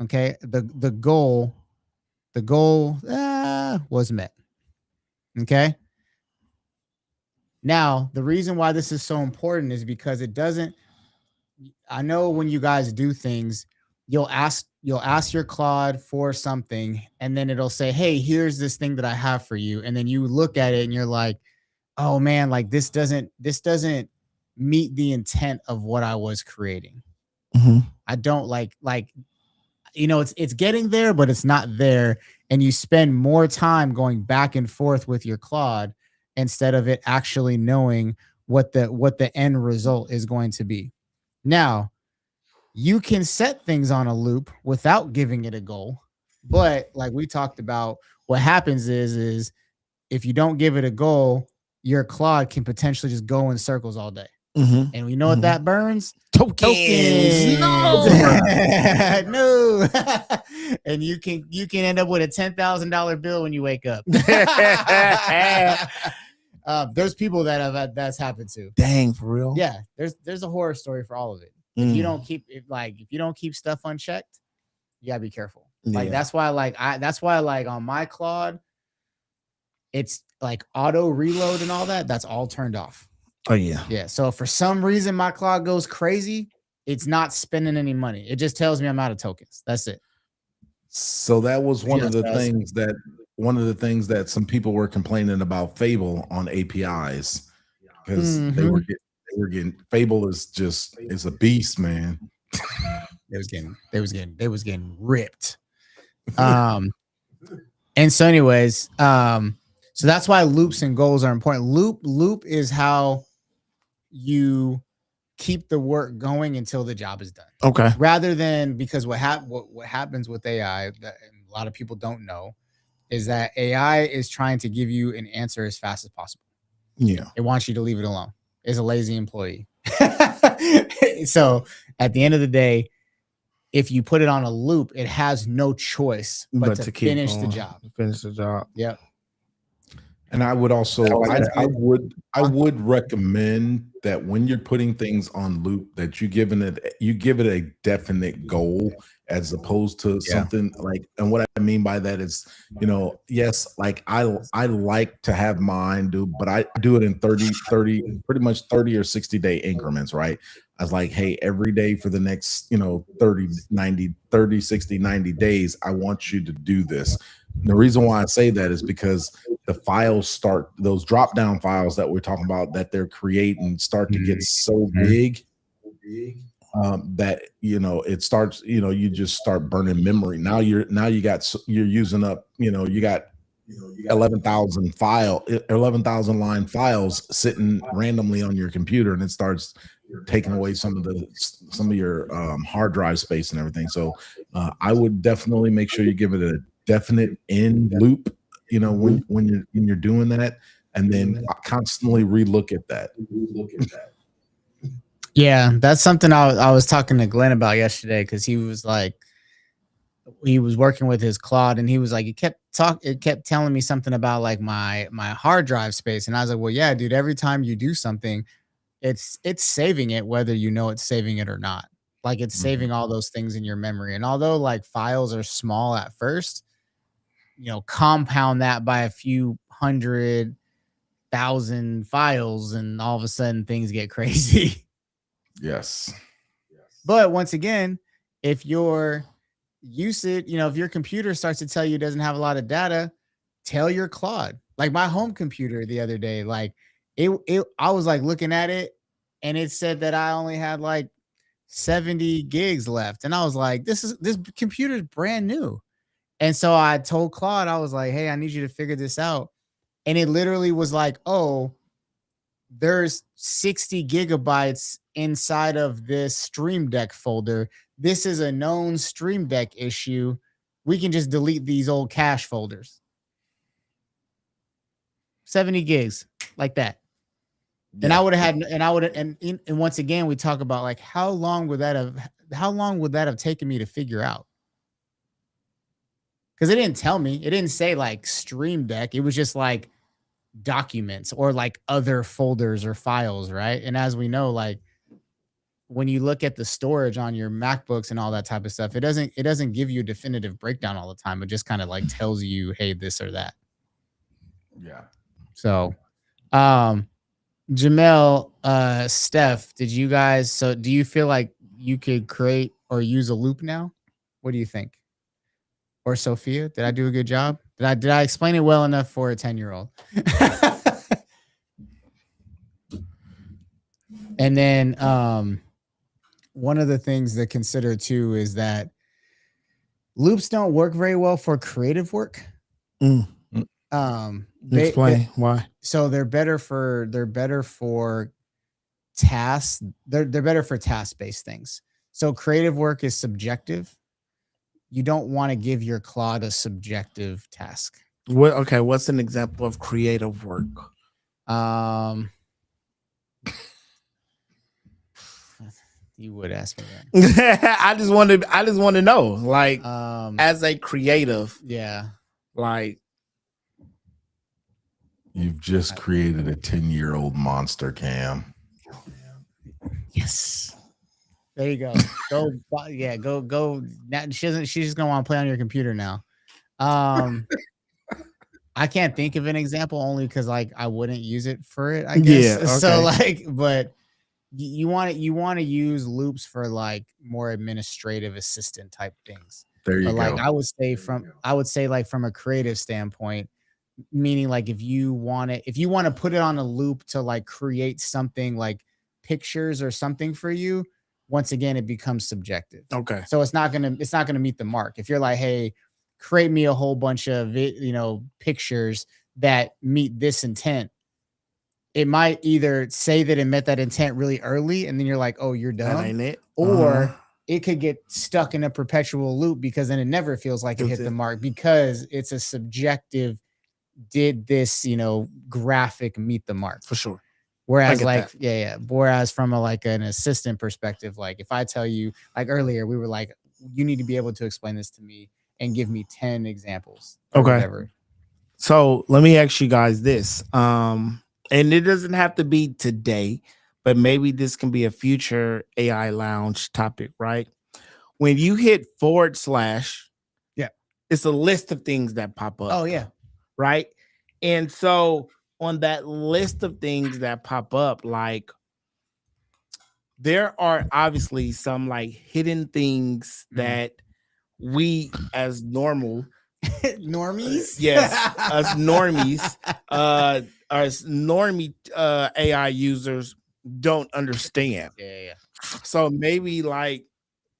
Okay. The goal The goal was met. Okay. Now, the reason why this is so important is because I know when you guys do things, you'll ask your Claude for something, and then it'll say, hey, here's this thing that I have for you. And then you look at it and you're like, oh man, like this doesn't meet the intent of what I was creating. Mm-hmm. I don't like it's getting there, but it's not there. And you spend more time going back and forth with your Claude instead of it actually knowing what the end result is going to be. Now, you can set things on a loop without giving it a goal. But like we talked about, what happens is if you don't give it a goal, your Claude can potentially just go in circles all day. Mm-hmm. And we know what that burns? Tokens. No. No. And you can end up with a $10,000 bill when you wake up. There's people that's happened to. Dang, for real? Yeah, there's a horror story for all of it. If you don't keep stuff unchecked, you gotta be careful. Like that's why on my Claude, it's like auto reload and all that. That's all turned off. Oh yeah. Yeah. So if for some reason my Claude goes crazy, it's not spending any money. It just tells me I'm out of tokens. That's it. So that was one of the things that some people were complaining about Fable on APIs, because they were getting Fable is a beast, man. They was getting ripped. And so anyways, so that's why loops and goals are important. Loop is how you keep the work going until the job is done. Okay. Rather than, because what happens with AI that a lot of people don't know is that AI is trying to give you an answer as fast as possible. Yeah. It wants you to leave it alone. It's a lazy employee. So at the end of the day, if you put it on a loop, it has no choice but to finish the job. Finish the job. Yep. And I would also, I would recommend that when you're putting things on loop, that you give it a definite goal, as opposed to something like, and what I mean by that is, yes, like I like to have mine do, but I do it in 30, pretty much 30 or 60 day increments, right? I was like, hey, every day for the next, 30, 60, 90 days, I want you to do this. And the reason why I say that is because the files those drop down files that we're talking about, that they're creating, start to get so big that it starts, you just start burning memory. Now you're using up, you got 11,000 line files sitting randomly on your computer, and it starts taking away some of your hard drive space and everything. So I would definitely make sure you give it a definite end loop, when you're doing that, and then constantly relook at that. Yeah, that's something I was talking to Glenn about yesterday, because he was working with his Claude, and he was like, it kept telling me something about like my hard drive space, and I was like, well, yeah, dude, every time you do something, it's saving it, whether it's saving it or not. Like it's saving all those things in your memory, and although like files are small at first, compound that by a few 100,000 files, and all of a sudden things get crazy. Yes. But once again, if your usage, if your computer starts to tell you it doesn't have a lot of data, tell your Claude. Like my home computer the other day, like I was like looking at it, and it said that I only had like 70 gigs left. And I was like, this computer's brand new. And so I told Claude, I was like, hey, I need you to figure this out. And it literally was like, oh, there's 60 gigabytes inside of this Stream Deck folder. This is a known Stream Deck issue. We can just delete these old cache folders. 70 gigs like that. Yeah. And once again, we talk about like, how long would that have taken me to figure out? Because it didn't tell me. It didn't say like Stream Deck. It was just like documents or like other folders or files, right? And as we know, like when you look at the storage on your MacBooks and all that type of stuff, it doesn't give you a definitive breakdown all the time. It just kind of like tells you, hey, this or that. Yeah. So, Jamel, Steph, do you feel like you could create or use a loop now? What do you think? Or Sophia, did I do a good job? Did I explain it well enough for a 10-year-old? And then one of the things to consider too is that loops don't work very well for creative work. Explain why. So they're better for tasks. They're better for task-based things. So creative work is subjective. You don't want to give your Claude a subjective task. What's an example of creative work? You would ask me that. I just want to know, like, as a creative, yeah, like, you've just created a 10-year-old monster, Cam. Yes. There you go. Go. Now, she's just gonna want to play on your computer now. I can't think of an example only because like I wouldn't use it for it. I guess. Yeah. Okay. So like, but you want to use loops for like more administrative assistant type things. There you go. Like I would say like from a creative standpoint, meaning like if you want to put it on a loop to like create something like pictures or something for you, once again it becomes subjective. Okay. So it's not gonna meet the mark. If you're like, hey, create me a whole bunch of pictures that meet this intent, it might either say that it met that intent really early and then you're like, oh, you're done. That ain't it. Or it could get stuck in a perpetual loop because then it never feels like it hit the mark because it's a subjective, did this, graphic meet the mark? For sure. Whereas like, whereas from an assistant perspective, like if I tell you, like earlier, we were like, you need to be able to explain this to me and give me 10 examples. Okay. Whatever. So let me ask you guys this. And it doesn't have to be today, but maybe this can be a future AI lounge topic, right? When you hit /, it's a list of things that pop up. Oh, yeah. Right. And so on that list of things that pop up, like there are obviously some like hidden things that we as normies, yes, us normies, as normie AI users don't understand. Yeah. So maybe like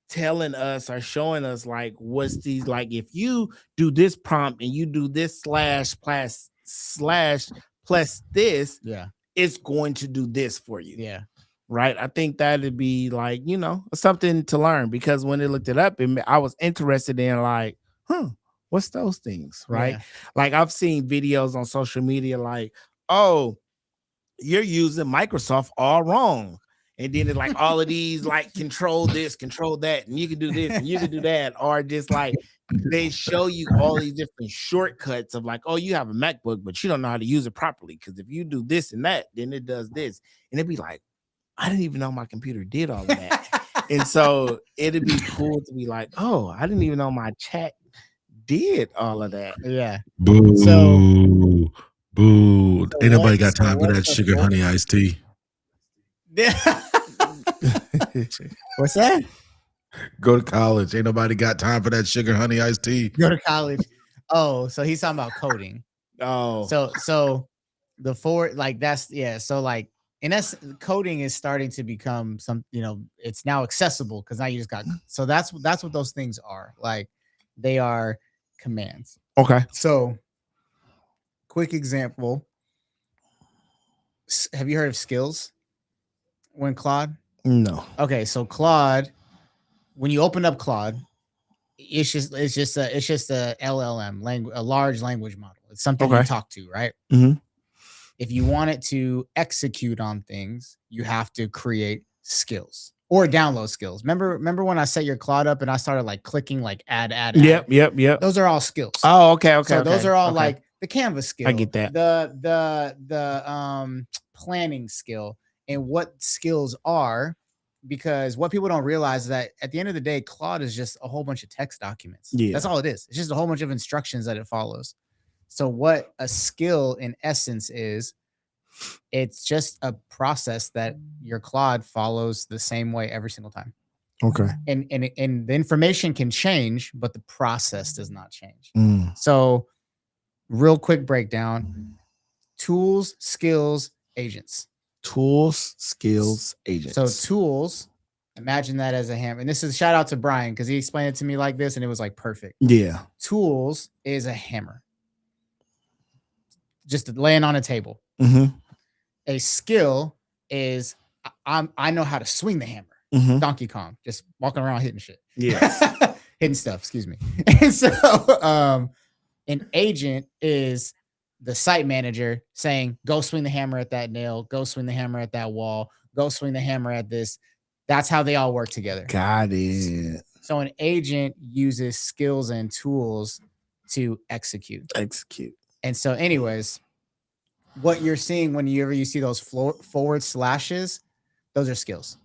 telling us or showing us like what's these, like if you do this prompt and you do this / plus this, it's going to do this for you. Yeah. Right. I think that'd be like, something to learn, because when they looked it up, I was interested in like, what's those things? Right. Yeah. Like I've seen videos on social media like, oh, you're using Microsoft all wrong. And then it's like all of these like control this, control that, and you can do this and you can do that. Or just like they show you all these different shortcuts of like, oh, you have a MacBook, but you don't know how to use it properly. Because if you do this and that, then it does this. And it'd be like, I didn't even know my computer did all of that. And so it'd be cool to be like, oh, I didn't even know my chat did all of that. Yeah. Boo. So Ain't nobody got time for that sugar honey iced tea. What's that? Go to college. Ain't nobody got time for that sugar honey iced tea. Go to college. Oh, so he's talking about coding. Oh. So the forward, like that's, so like in essence, coding is starting to become some, it's now accessible because now you just got, so that's what those things are. Like they are commands. Okay. So quick example. Have you heard of skills when Claude? No. Okay. So Claude, when you open up Claude, it's just a LLM language, a large language model. It's something you talk to, right? Mm-hmm. If you want it to execute on things, you have to create skills or download skills. Remember when I set your Claude up and I started like clicking like add. Yep. Those are all skills. Oh, okay. So those are all like the Canvas skill. I get that. The planning skill, and what skills are because what people don't realize is that at the end of the day, Claude is just a whole bunch of text documents. Yeah. That's all it is. It's just a whole bunch of instructions that it follows. So what a skill in essence is, it's just a process that your Claude follows the same way every single time. Okay. And the information can change, but the process does not change. Mm. So real quick breakdown: tools, skills, agents. Tools, skills, agents. So tools, imagine that as a hammer. And this is shout out to Brian because he explained it to me like this and it was like perfect. Yeah. Tools is a hammer. Just laying on a table. Mm-hmm. A skill is I know how to swing the hammer. Mm-hmm. Donkey Kong, just walking around hitting shit. Yeah. Hitting stuff, excuse me. And so an agent is the site manager saying, go swing the hammer at that nail, go swing the hammer at that wall, go swing the hammer at this. That's how they all work together. Got it. So an agent uses skills and tools to execute. And so anyways, what you're seeing whenever you see those forward slashes, those are skills.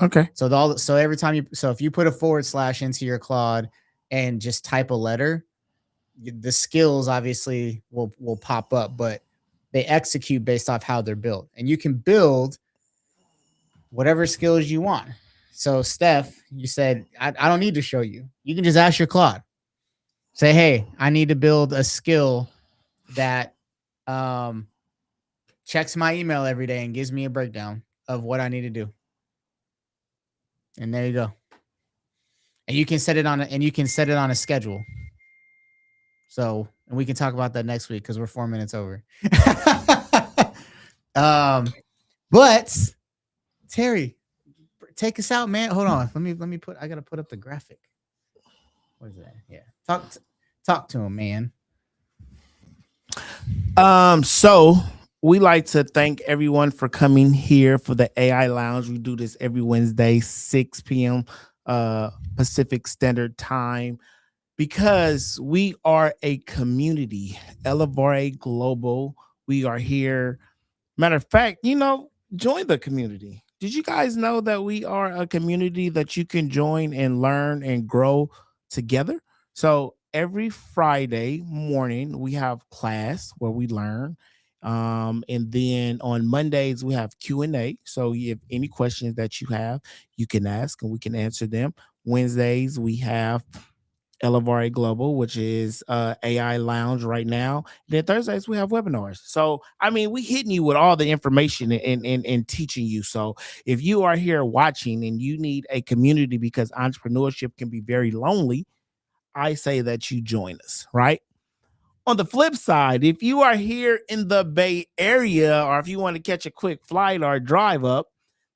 Okay. So every time if you put a forward slash into your Claude and just type a letter, the skills obviously will pop up, but they execute based off how they're built. And you can build whatever skills you want. So Steph, you said, I don't need to show you. You can just ask your Claude. Say, hey, I need to build a skill that checks my email every day and gives me a breakdown of what I need to do. And there you go. And you can set it on a schedule. So, and we can talk about that next week because we're 4 minutes over. But Terry, take us out, man. Hold on. I gotta put up the graphic. What is that? Yeah. Talk to him, man. So we like to thank everyone for coming here for the AI Lounge. We do this every Wednesday, 6 p.m. Pacific Standard Time, because we are a community. Elevare Global. We are here. Matter of fact, join the community. Did you guys know that we are a community that you can join and learn and grow together? So every Friday morning we have class where we learn. And then on Mondays we have Q&A. So if any questions that you have, you can ask and we can answer them. Wednesdays we have Elevare Global, which is AI Lounge right now. And then Thursdays we have webinars. So we hitting you with all the information and teaching you. So if you are here watching and you need a community because entrepreneurship can be very lonely, I say that you join us, right? On the flip side, if you are here in the Bay Area, or if you want to catch a quick flight or drive up,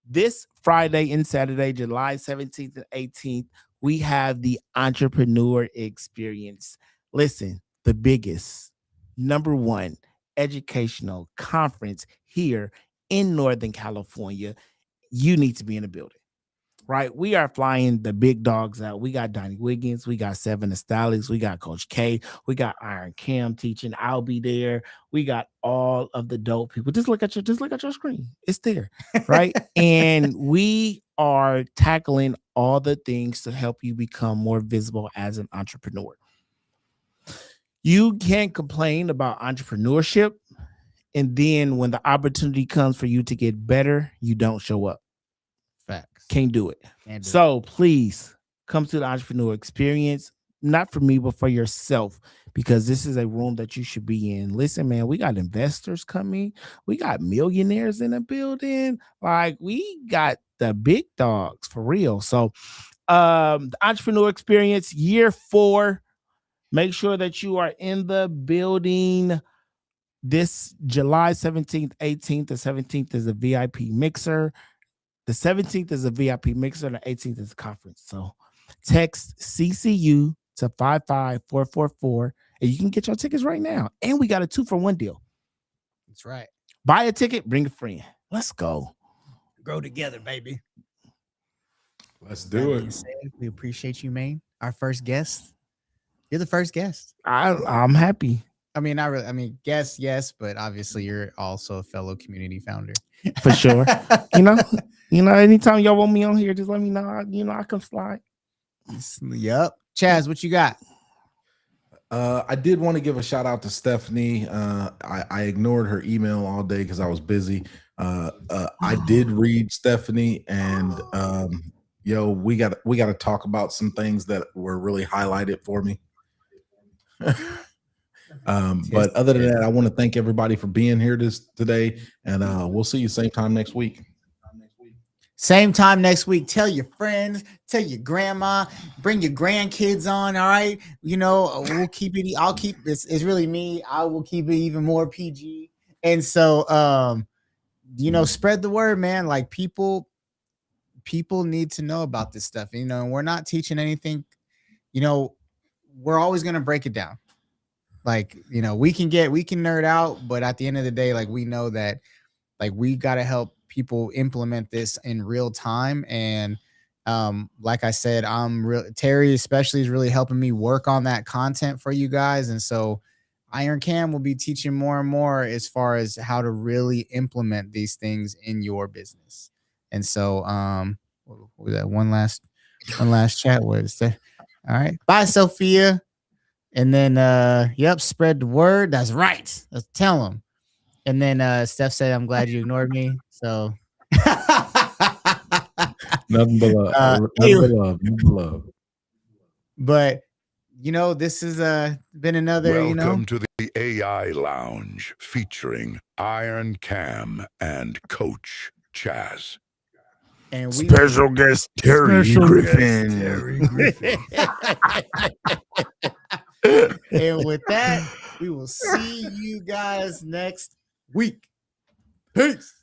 this Friday and Saturday, July 17th and 18th, we have the Entrepreneur Experience. Listen, the biggest, #1 educational conference here in Northern California. You need to be in the building. Right, we are flying the big dogs out. We got Donnie Wiggins, we got Seven Estalics, we got Coach K, we got Iron Cam teaching. I'll be there. We got all of the dope people. Just look at your screen. It's there, right? And we are tackling all the things to help you become more visible as an entrepreneur. You can't complain about entrepreneurship, and then when the opportunity comes for you to get better, you don't show up. Facts. Can't do it. So please come to the Entrepreneur Experience, not for me, but for yourself, because this is a room that you should be in. Listen, man, we got investors coming. We got millionaires in the building. Like, we got the big dogs for real. So the Entrepreneur Experience, year 4. Make sure that you are in the building. This July 17th, 18th, and 17th is a VIP mixer. The 17th is a VIP mixer, and the 18th is a conference. So text CCU to 55444, and you can get your tickets right now. And we got a 2-for-1 deal. That's right. Buy a ticket, bring a friend. Let's go. Grow together, baby. Let's do it. We appreciate you, man. Our first guest. You're the first guest. I'm happy. I mean, not really. I mean, guess yes, but obviously you're also a fellow community founder. For sure. you know, anytime y'all want me on here, just let me know. I come slide. Yep. Chaz, what you got? I did want to give a shout out to Stephanie. I ignored her email all day because I was busy. I did read Stephanie, and we got to talk about some things that were really highlighted for me. But other than that, I want to thank everybody for being here today, and we'll see you same time next week. Same time next week. Tell your friends, tell your grandma, bring your grandkids on. All right. We'll keep it. I'll keep this. It's really me. I will keep it even more PG. And so, spread the word, man. Like people need to know about this stuff. And we're not teaching anything. We're always going to break it down. Like, we can nerd out, but at the end of the day, like, we know that, like, we got to help people implement this in real time. And like I said, Terry especially is really helping me work on that content for you guys. And so Iron Cam will be teaching more and more as far as how to really implement these things in your business. And so what was that one last chat was there? All right, bye Sophia. And then spread the word. That's right. Let's tell them. And then Steph said, I'm glad you ignored me. So nothing but love. Nothing but love. But this has been another. Welcome to the AI Lounge featuring Iron Cam and Coach Chaz. And special guest Terry Griffin. And with that, we will see you guys next week. Peace.